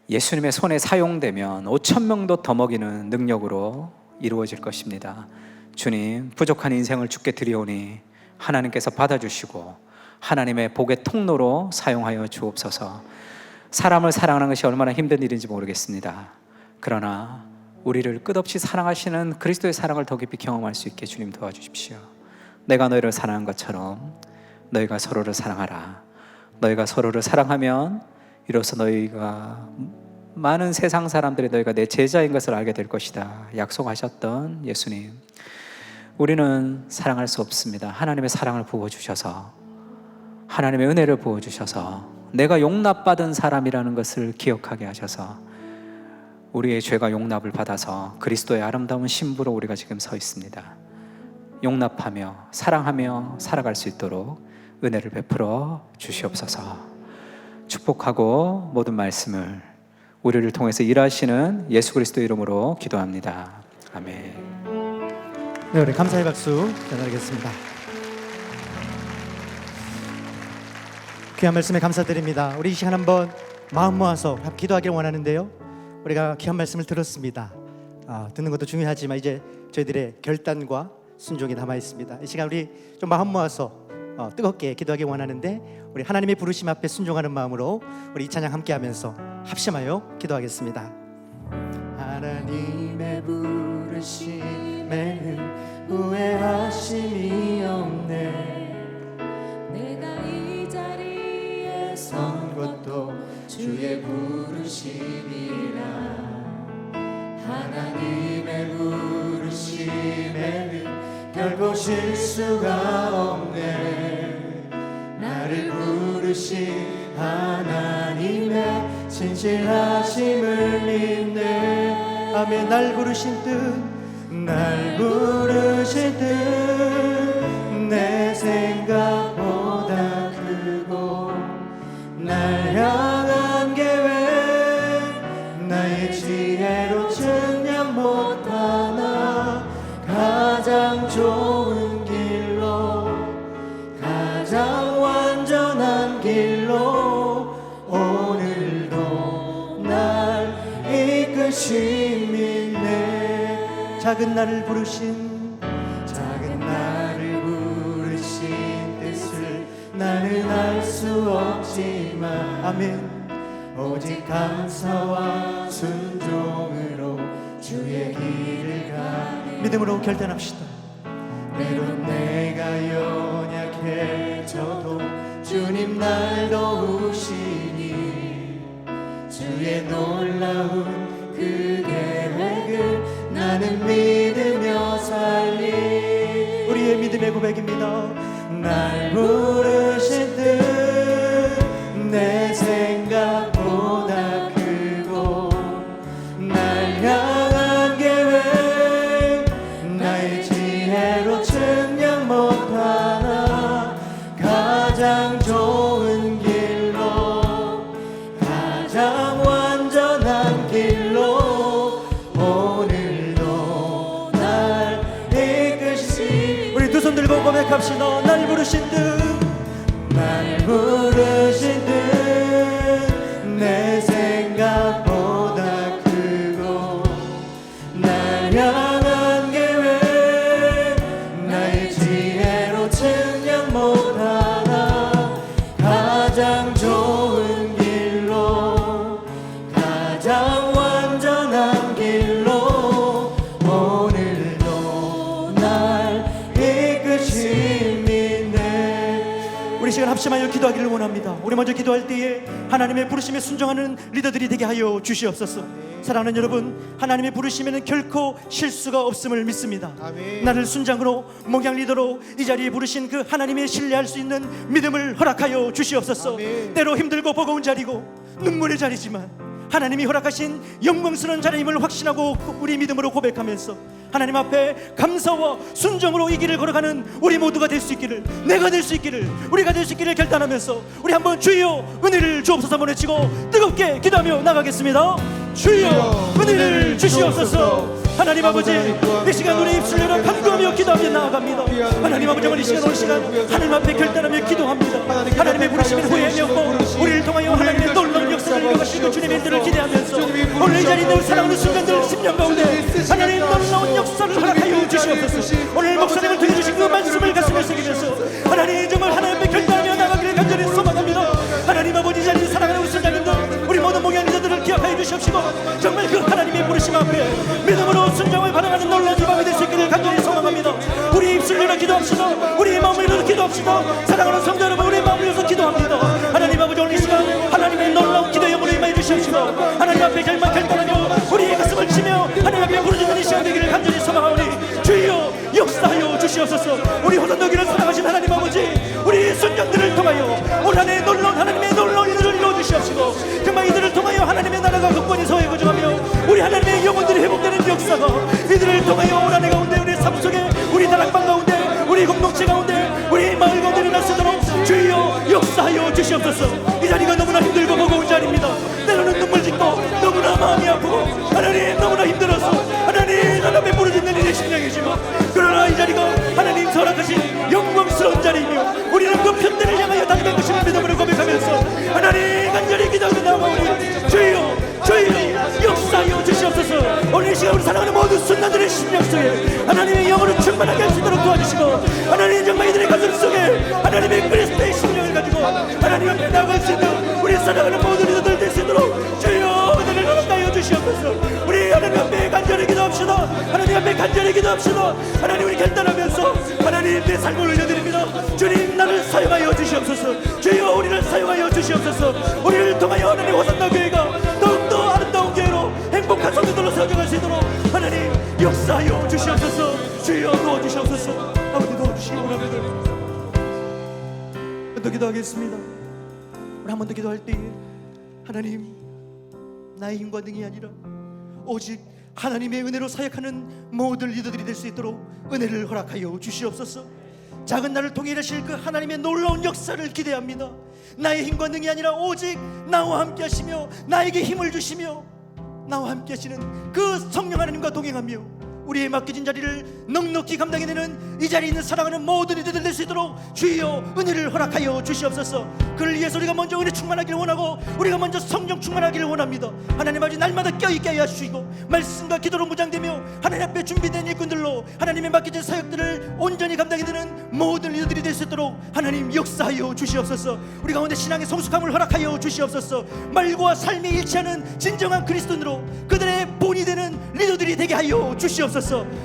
예수님의 손에 사용되면 5,000명도 더 먹이는 능력으로 이루어질 것입니다. 주님, 부족한 인생을 주께 드리오니 하나님께서 받아주시고 하나님의 복의 통로로 사용하여 주옵소서. 사람을 사랑하는 것이 얼마나 힘든 일인지 모르겠습니다. 그러나 우리를 끝없이 사랑하시는 그리스도의 사랑을 더 깊이 경험할 수 있게 주님 도와주십시오. 내가 너희를 사랑한 것처럼 너희가 서로를 사랑하라. 너희가 서로를 사랑하면 이로써 너희가 많은 세상 사람들이 너희가 내 제자인 것을 알게 될 것이다 약속하셨던 예수님, 우리는 사랑할 수 없습니다. 하나님의 사랑을 부어주셔서, 하나님의 은혜를 부어주셔서 내가 용납받은 사람이라는 것을 기억하게 하셔서 우리의 죄가 용납을 받아서 그리스도의 아름다운 신부로 우리가 지금 서 있습니다. 용납하며 사랑하며 살아갈 수 있도록 은혜를 베풀어 주시옵소서. 축복하고 모든 말씀을 우리를 통해서 일하시는 예수 그리스도 이름으로 기도합니다. 아멘. 네, 우리 감사의 박수 전하겠습니다. 귀한 말씀에 감사드립니다. 우리 이 시간 한번 마음 모아서 기도하기를 원하는데요. 우리가 귀한 말씀을 들었습니다. 듣는 것도 중요하지만 이제 저희들의 결단과 순종이 남아 있습니다. 이 시간 우리 좀 마음 모아서 뜨겁게 기도하기 원하는데, 우리 하나님의 부르심 앞에 순종하는 마음으로 우리 이 찬양 함께하면서 합심하여 기도하겠습니다. 하나님의 부르심에는 후회하심이 없네. 내가 이 자리에 선 것도 주의 부르심이라. 하나님의 부르심에는 결코 실수가 없네. 나를 부르신 하나님의 진실하심을 믿네. 아멘. 날 부르신 뜻, 날 부르신 뜻 내 생각보다 크고, 날 향한 계획 나의 지혜로 측량 못하나. 가장 좋은 길로, 가장 완전한 길로 오늘도 날 이끄심 있네. 작은 나를 부르신, 작은 나를 부르신 뜻을 나는 알 수 없지만, 아멘. 오직 감사와 순종으로 주의 길을 가. 믿음으로 결단합시다. 때론 내가 연약해져도 주님 날 도우시니, 주의 놀라운 그 계획을 나는 믿으며 살리. 우리의 믿음의 고백입니다. 날 부르신 뜻 내 생각보다 크고, 날 향한 계획 나의 지혜로 측량 못하나. 가장 좋은 길로, 가장 완전한 길로 오늘도 날 이끄시. 우리 두 손 들고 고백합시다. 날 부르신 뜻, 날 부르신 뜻 내 생각보다 크고, 날 향한 계획 나의 지혜로 측량 못하나. 가장 좋은 길로, 가장 완전한 길로 오늘도 날 이끄심 있네. 우리 시간 합심하여 기도하기를 원합니다. 우리 먼저 기도할 때에 하나님의 부르심에 순종하는 리더들이 되게 하여 주시옵소서. 사랑하는 여러분, 하나님의 부르심에는 결코 실수가 없음을 믿습니다. 나를 순장으로, 목양 리더로 이 자리에 부르신 그 하나님의 신뢰할 수 있는 믿음을 허락하여 주시옵소서. 때로 힘들고 버거운 자리고 눈물의 자리지만 하나님이 허락하신 영광스러운 자리임을 확신하고 우리 믿음으로 고백하면서 하나님 앞에 감사와 순종으로 이 길을 걸어가는 우리 모두가 될 수 있기를, 내가 될 수 있기를, 우리가 될 수 있기를 결단하면서 우리 한번 주여 은혜를 주옵소서 한번 외치고 뜨겁게 기도하며 나가겠습니다. 주여 은혜를 주시옵소서. 하나님 아버지, 이 시간 우리 입술 열어 간구하며 기도하며 나아갑니다. 하나님 아버지, 오늘 이 시간 오늘 시간 하나님 앞에 결단하며 기도합니다. 하나님의 부르심을 후회하며 우리를 통하여 하나님의 놀라운 역사를 이루어가시고 주님의 인도를 기대하면서 오늘 이 자리에 있는 사랑하는 순간들 10년 가운데 하나님 놀라운 역사를 허락하여 주시옵소서. 오늘 목사님을 통해 주신 그 말씀을 가슴에 새기면서 하나님 정말 하나님 앞에 결단하며 나가기를 간절히 소망합니다. 하나님 아버지, 이 자리에 사랑하는 우리 선자님들, 우리 모든 목양 리더들을 기억하여 주시옵시고 정말 그 하나님의 부르심 앞에 믿음으로 순종을 바라는 놀라운 이 밤이 될 수 있기를 간절히 소망합니다. 우리 입술 열어 기도합시다. 우리 마음을 열어 기도합시다. 사랑하는 성도 여러분, 우리 마음을 열어서 기도합니다. 하나님 아버지, 오늘 이 시간 하나님의 놀라운 기도의 영으로 임하여 주시옵시고 하나님 앞에 결말 결단하며 우리의 가슴을 치며 하나님 앞에 부르짖는 이 시간 되기를 간절히 소망하오니 주여 역사하여 주시옵소서. 우리 호선도기를 사랑하신 하나님 아버지, 우리 순종들을 통하여 올 한해 놀라운 하나님의 놀라운 일을 이루어 주시옵시고 정말 이들을 통하여 하나님의 나라가 극권이 서해 거정하며 우리 하나님의 영혼들이 회복되는 역사가 이들을 통하여 올 한해 가운데 우리 삶 속에 우리 다락방 가운데 우리 공동체 가운데 우리 마을 가운데 일어날 수 있도록 주여 역사하여 주시옵소서. 이 자리가 너무나 힘들고 버거운 자리입니다. 때로는 눈물 짓고 너무나 마음이 아프고 하나님 너무나 힘들어서 하나님 앞에 부르짖는 일이 심령이지만 그러나 이 자리가 하나님 허락하신 영광스러운 자리이며 우리는 그 편대를 향하여 달려갈 것임을 믿음으로 고백하면서 하나님 간절히 기도하며 나아가오니 주여 역사하여 주시옵소서. 오늘 이 시간 우리 사랑하는 모든 순간들의 심령 속에 하나님의 영으로 충만하게 할 수 있도록 도와주시고 하나님 정말 이들의 가슴 속에 하나님의 그리스도의 심령을 가지고 하나님 앞에 나아갈 수 있는 우리 사랑하는 모든 이들들 될 수 있도록 주여 은혜를 허락하여 주시옵소서. 우리 하나님 앞에 간절히 기도합시다. 하나님 앞에 간절히 기도합시다. 하나님 우리 결단하면서 하나님 내 삶을 올려드립니다. 주님 나를 사용하여 주시옵소서. 주여 우리를 사용하여 주시옵소서. 우리를 통하여 하나님 호산나교회가 더욱더 아름다운 교회로 행복한 성도들로 세워져갈 수 있도록 하나님 역사하여 주시옵소서. 주여 도와주시옵소서. 아버지 도와주시기 원합니다. 또 기도하겠습니다. 우리 한 번 더 기도할 때 하나님 나의 힘과 능이 아니라 오직 하나님의 은혜로 사역하는 모든 리더들이 될 수 있도록 은혜를 허락하여 주시옵소서. 작은 나를 통해 일하실 그 하나님의 놀라운 역사를 기대합니다. 나의 힘과 능이 아니라 오직 나와 함께 하시며 나에게 힘을 주시며 나와 함께 하시는 그 성령 하나님과 동행하며 우리의 맡겨진 자리를 넉넉히 감당해내는 이 자리에 있는 사랑하는 모든 이들을 낼 수 있도록 주여 은혜를 허락하여 주시옵소서. 그를 위해서 우리가 먼저 은혜 충만하기를 원하고 우리가 먼저 성령 충만하기를 원합니다. 하나님 아버지 날마다 껴있게 하여 주시고 말씀과 기도로 무장되며 하나님 앞에 준비된 일꾼들로 하나님의 맡겨진 사역들을 온전히 감당해내는 모든 리더들이 될 수 있도록 하나님 역사하여 주시옵소서. 우리 가운데 신앙의 성숙함을 허락하여 주시옵소서. 말과 삶이 일치하는 진정한 그리스도인으로 그들의 본이 되는 리더들이 되게 하여 주시옵소서.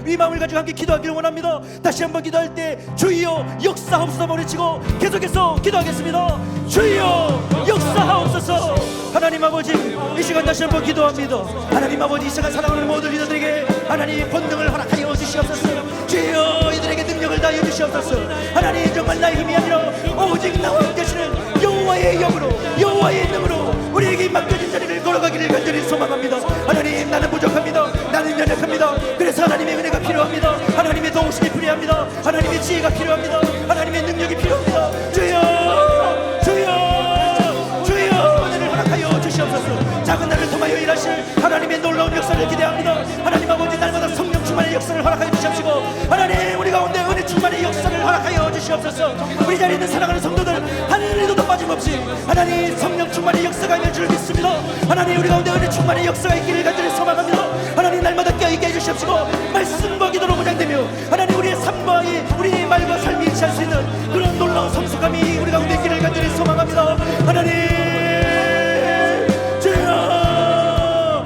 이 마음을 가지고 함께 기도하기를 원합니다. 다시 한번 기도할 때 주여 역사하옵소서 모르치고 계속해서 기도하겠습니다. 주여 역사하옵소서. 하나님 아버지 이 시간 다시 한번 기도합니다. 하나님 아버지 이 시간 사랑하는 모든 리더들에게 하나님 권능을 허락하여 주시옵소서. 주여 이들에게 능력을 다하여 주시옵소서. 하나님 정말 나의 힘이 아니라 오직 나와 함께 하시는 여호와의 영으로 여호와의 능으로 우리에게 맡겨진 자리를 걸어가기를 간절히 소망합니다. 하나님 나는 부족합니다. 나는 연약합니다. 그래서 하나님의 은혜가 필요합니다. 하나님의 도우심이 필요합니다. 하나님의 지혜가 필요합니다. 하나님의 능력이 필요합니다. 주여 주여 주여 은혜를 허락하여 주시옵소서. 작은 나를 통하여 일하실 하나님의 놀라운 역사를 기대합니다. 하나님 아버지 날마다 성령 충만의 역사를 허락하여 주시옵시고 하나님 우리 가운데 은혜 충만의 역사를 허락하여 주시옵소서. 우리 자리에 있는 사랑하는 성도들 한 일도 빠짐없이 하나님 성령 충만의 역사가 있는 줄 믿습니다. 하나님 우리 가운데 은혜 충만의 역사가 있기를 간절히 소망합니다. 하나님 날마다 껴있게 해주시옵시고 말씀과 기도로 무장되며 하나님 우리의 삶과 우리의 말과 삶이 일치할 수 있는 그런 놀라운 성숙함이 우리 가운데 있기를 간절히 소망합니다. 하나님 주여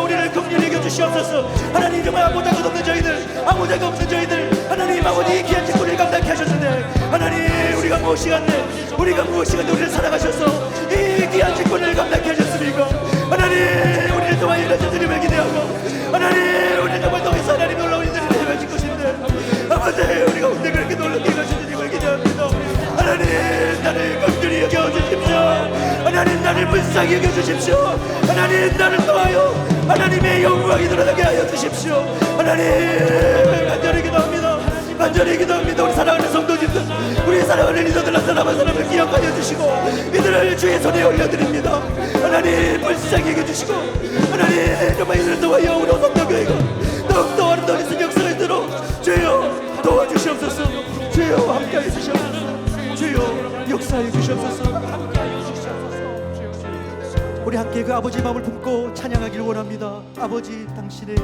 우리를 긍휼히 여겨주시옵소서. 하나님 정말 아무 자가 없는 저희들 아무 자가 없는 저희들 하나님 아버지 귀한 직분을 감당케 하셨는데 하나님 우리가 무엇이간데 우리를 사랑하셔서 이 귀한 직분을 감당케 하셨습니까? 하나님 우리를 통하여 이런 주님을 기대하고 하나님 우리를 정말 통해서 하나님 놀라운 일들을 해가실 것인데 아버지 우리가 오늘 그렇게 놀랍게 하신 주님을 기대합니다. 하나님 나를 긍휼히 여겨주십시오. 하나님 나를 불쌍히 여겨주십시오. 하나님 나를 통하여 하나님의 영광이 드러나게 하여 주십시오. 하나님 간절히 기도합니다. 간절히 기도합니다. 우리 사랑하는 성도님들 우리 사랑하는 리더들 한 사람 한 사람을 기억하여 주시고 이들을 주의 손에 올려드립니다. 하나님 불쌍히 여겨주시고 하나님 정말 이들을 통하여 우리 성도 우리 함께 그 아버지의 마음을 품고 찬양하길 원합니다. 아버지 당신의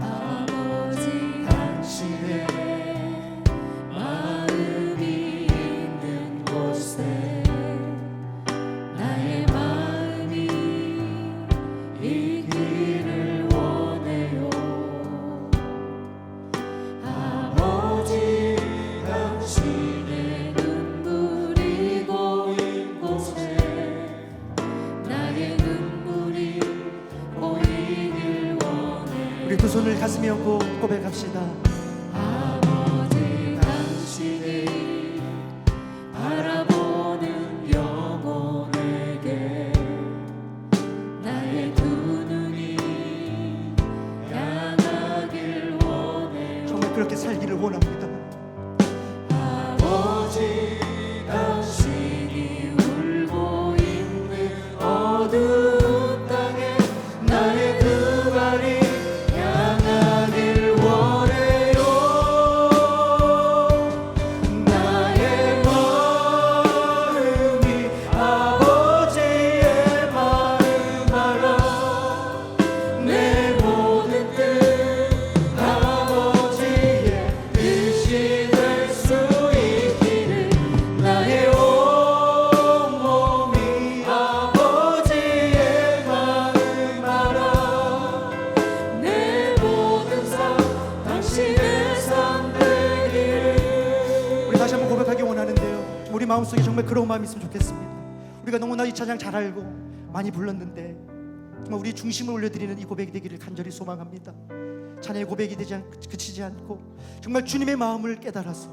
아버지 당신의 마음이 있는 곳에 나의 마음이 있기를 원해요. 아버지 당신의 눈물이 고인 곳에 나의 눈물이 보이길 원해. 우리 두 손을 가슴에 얹고 고백합시다. 아버지 당신이 바라보는 영혼에게 나의 두 눈이 향하길 원해요. 정말 그렇게 살기를 원합니다. 아버지 당신이 울고 있는 어두운 땅에 나의 두 발이 향하길 원해요. 나의 마음이 아버지의 마음 알아. 내 모든 뜻 아버지의 뜻이 될 수 있기를 나의 온몸이 아버지의 마음 알아. 내 모든 삶 당신의 삶 되기를. 우리 다시 한번 고백하기 원하는데요. 우리 마음속에 정말 그런 마음이 있으면 좋겠습니다. 우리가 너무나 이 찬양 잘 알고 많이 불렀는데 정말 우리 중심을 올려드리는 이 고백이 되기를 간절히 소망합니다. 찬양의 고백이 그치지 않고 정말 주님의 마음을 깨달아서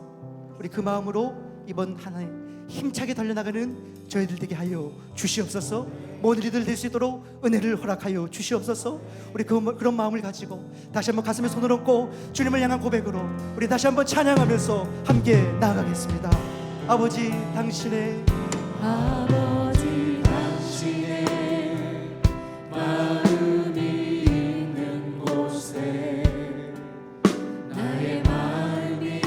우리 그 마음으로 이번 한 해 힘차게 달려나가는 저희들 되게 하여 주시옵소서. 모든 이들 될 수 있도록 은혜를 허락하여 주시옵소서. 우리 그런 마음을 가지고 다시 한번 가슴에 손을 얹고 주님을 향한 고백으로 우리 다시 한번 찬양하면서 함께 나아가겠습니다. 아버지 당신의 아버지 당신의 마음이 있는 곳에 나의 마음이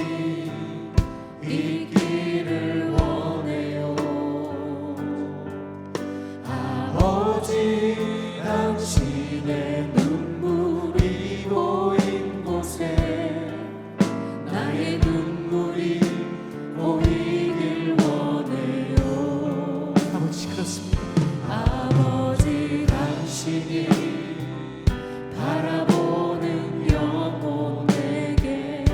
있기를 원해요. 아버지 당신의 눈물이 고인 곳에 나의 눈물이 보이길 원해요. 아버지 그렇습니다. 아버지 당신이 바라보는 영혼에게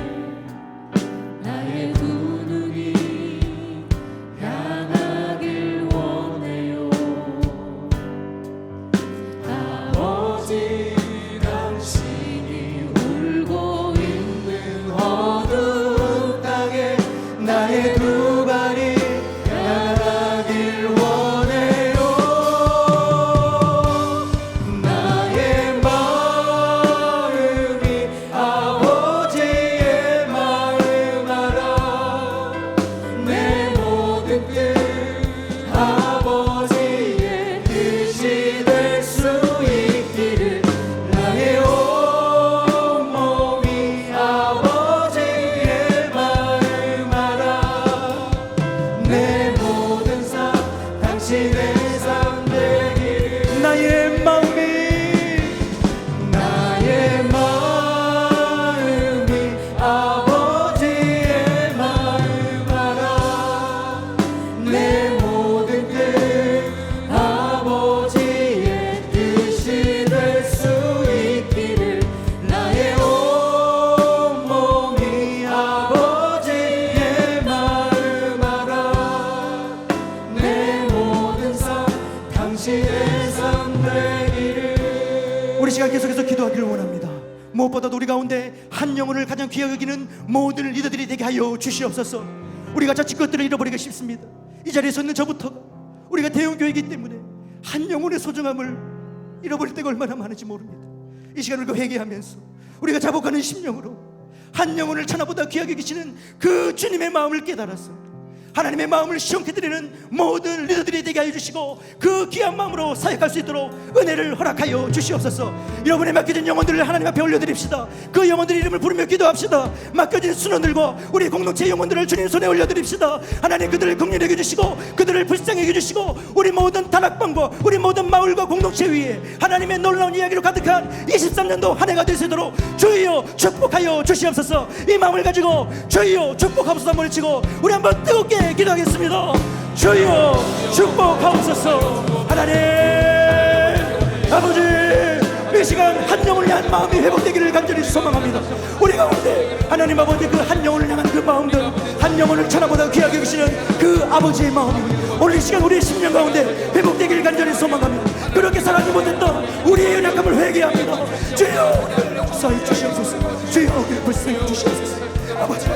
나의 두 눈이 향하길 원해요. 아버지 당신이 울고 있는 어두운 땅에 나의 두 발이 향하길 원해요. 나의 마음이 아버지의 마음 알아. 내 모든 뜻 아버지의 뜻이 될 수 있기를 나의 온몸이 아버지의 마음 알아. 내 모든 삶 당신의 삶 되기를. 나의 마음이 아버지의 마음 알아. 내 모든 뜻 아버지의 뜻이 될 수 있기를 나의 온몸이 아버지의 마음 알아. 내 모든 삶 당신의 삶 되기를. 우리 시간 계속해서 기도하기를 원합니다. 무엇보다도 우리 가운데 한 영혼을 가장 귀하게 여기는 모든 리더들이 되게 하여 주시옵소서. 우리가 자칫 것들을 잃어버리기 쉽습니다. 이 자리에 서 있는 저부터가 우리가 대형교회이기 때문에 한 영혼의 소중함을 잃어버릴 때가 얼마나 많은지 모릅니다. 이 시간 우리가 회개하면서 우리가 자복하는 심령으로 한 영혼을 하나보다 귀하게 계시는 그 주님의 마음을 깨달아서 하나님의 마음을 시원케 드리는 모든 리더들이 되게 하여 주시고 그 귀한 마음으로 사역할 수 있도록 은혜를 허락하여 주시옵소서. 여러분의 맡겨진 영혼들을 하나님 앞에 올려드립시다. 그 영혼들 이름을 부르며 기도합시다. 맡겨진 순원들과 우리 공동체 영혼들을 주님 손에 올려드립시다. 하나님 그들을 긍휼히 여겨주시고 그들을 불쌍히 여겨주시고 우리 모든 다락방과 우리 모든 마을과 공동체 위에 하나님의 놀라운 이야기로 가득한 23년도 한 해가 되시도록 주여 축복하여 주시옵소서. 이 마음을 가지고 주여 축복하옵소서 한번 외치고 우리 한번 뜨겁게 기도하겠습니다. 주여 축복하옵소서. 하나님 아버지, 이 시간 한 영혼을 향한 마음이 회복되기를 간절히 소망합니다. 우리 가운데 하나님 아버지 그 한 영혼을 향한 그 마음들, 한 영혼을 천하보다 귀하게 여기시는 그 아버지의 마음이 오늘 이 시간 우리의 심령 가운데 회복되기를 간절히 소망합니다. 그렇게 살아가지 못했던 우리의 연약함을 회개합니다. 주여 우리를 용서해 주시옵소서. 주여 우리를 불쌍히 주시옵소서. 아버지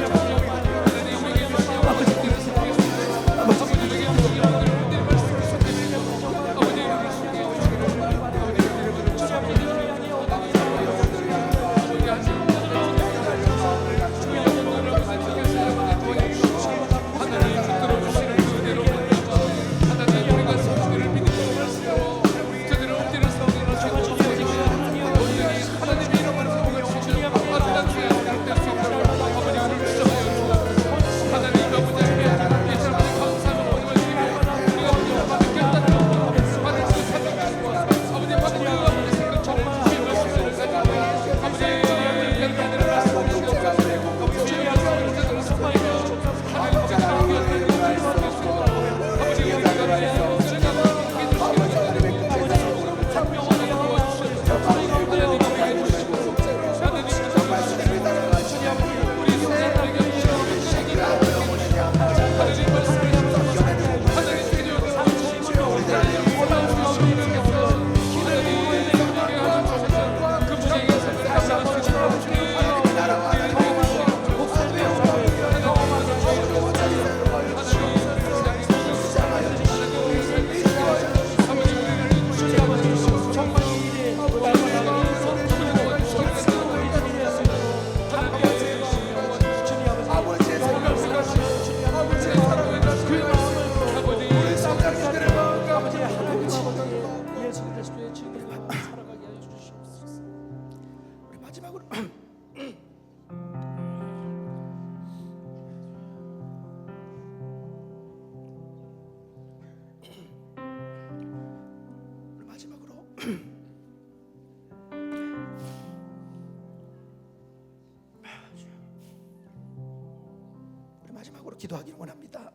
마지막으로 기도하기를 원합니다.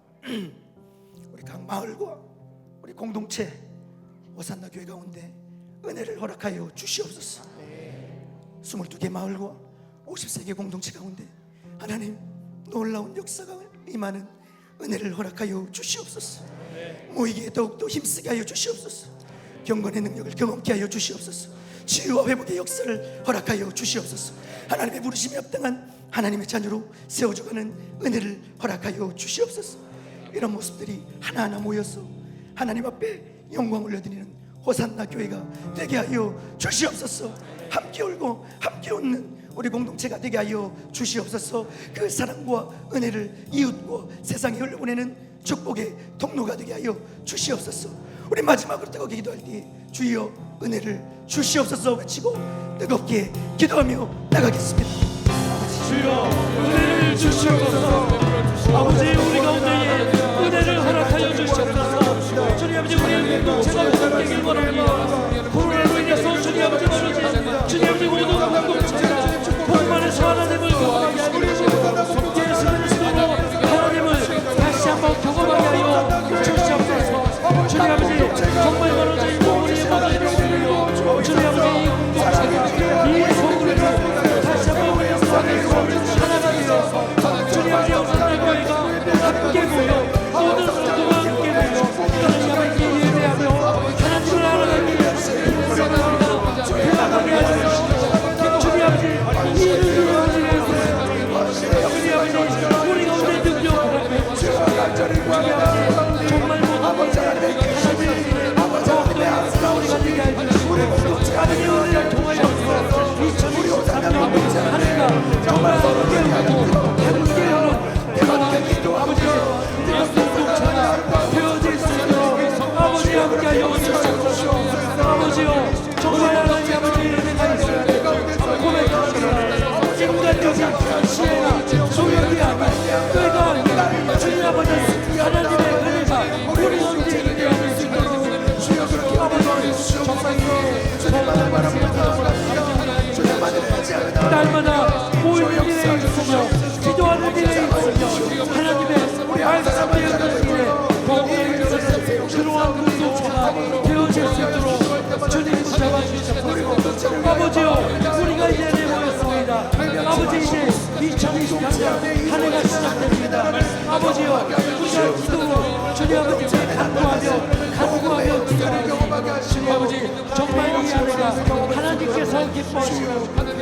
우리 각 마을과 우리 공동체 호산나 교회 가운데 은혜를 허락하여 주시옵소서. 22개 마을과 53개 공동체 가운데 하나님 놀라운 역사가 임하는 은혜를 허락하여 주시옵소서. 모이기에 더욱더 힘쓰게 하여 주시옵소서. 경건의 능력을 경험케 하여 주시옵소서. 치유와 회복의 역사를 허락하여 주시옵소서. 하나님의 부르심에 합당한 하나님의 자녀로 세워져가는 은혜를 허락하여 주시옵소서. 이런 모습들이 하나하나 모여서 하나님 앞에 영광 올려드리는 호산나 교회가 되게 하여 주시옵소서. 함께 울고 함께 웃는 우리 공동체가 되게 하여 주시옵소서. 그 사랑과 은혜를 이웃과 세상에 흘려보내는 축복의 통로가 되게 하여 주시옵소서. 우리 마지막으로 뜨겁게 기도할 때에 주여 은혜를 주시옵소서 외치고 뜨겁게 기도하며 나가겠습니다. 주여 은혜를 주시옵소서. 아버지 우리 가운데에 은혜를 허락하여 주시옵소서. 주님 아버지 우리의 공동체가 회복되길 원합니다. 코로나로 인해서 주님 아버지 멀어진 주님 아버지 모든 공동체가 복만에서 하나님을 경험하게 하여 주시옵소서. 예수를 쓰고 하나님을 다시 한번 경험하게 하여 주시옵소서. 주님 아버지 정말 멀어져 있고 우리의 모든 영혼들로 주님 아버지 이 공동체가 이 소굴을 다시 한번 우리의 사랑에서 하나가 되어 주님 아버지 영원한 교회가 함께 모여 모든 성도가 함께 모여 하나님 아버지 예배하며 하나님을 알아가는 날마다 모이는 일에 있으며 기도하는 일에 있으며 하나님의 말씀에 있는 일에 복음을 있는 그러한 공동체가 되어질 수 있도록 주님 붙잡아주셔서 아버지요 우리가 이 자리에 모였습니다. 아버지 이제 2023년 한 해가 시작됩니다. 아버지요 우리가 기도로 주님 아버지께 간구하며 기도하며 주님 아버지 정말 이 한 해가 하나님께서 기뻐하시고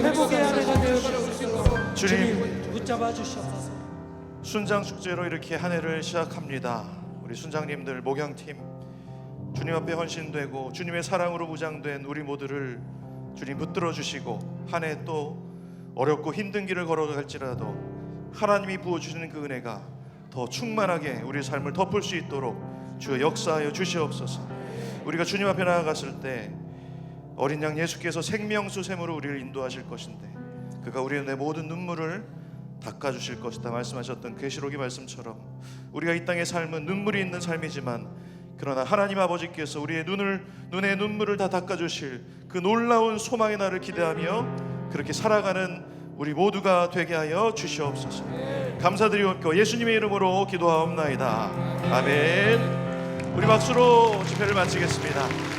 회복의 한 해가 되어질 수 있도록 주님 붙잡아 주시옵소서. 순장 축제로 이렇게 한 해를 시작합니다. 우리 순장님들 목양팀 주님 앞에 헌신되고 주님의 사랑으로 무장된 우리 모두를 주님 붙들어 주시고 한 해 또 어렵고 힘든 길을 걸어갈지라도 하나님이 부어주시는 그 은혜가 더 충만하게 우리 삶을 덮을 수 있도록 주여 역사하여 주시옵소서. 우리가 주님 앞에 나아갔을 때 어린 양 예수께서 생명수 샘으로 우리를 인도하실 것인데 그가 우리의 내 모든 눈물을 닦아주실 것이다 말씀하셨던 계시록의 말씀처럼 우리가 이 땅의 삶은 눈물이 있는 삶이지만 그러나 하나님 아버지께서 우리의 눈의 눈물을 다 닦아주실 그 놀라운 소망의 날을 기대하며 그렇게 살아가는 우리 모두가 되게 하여 주시옵소서. 감사드리옵고 예수님의 이름으로 기도하옵나이다. 아멘. 우리 박수로 집회를 마치겠습니다.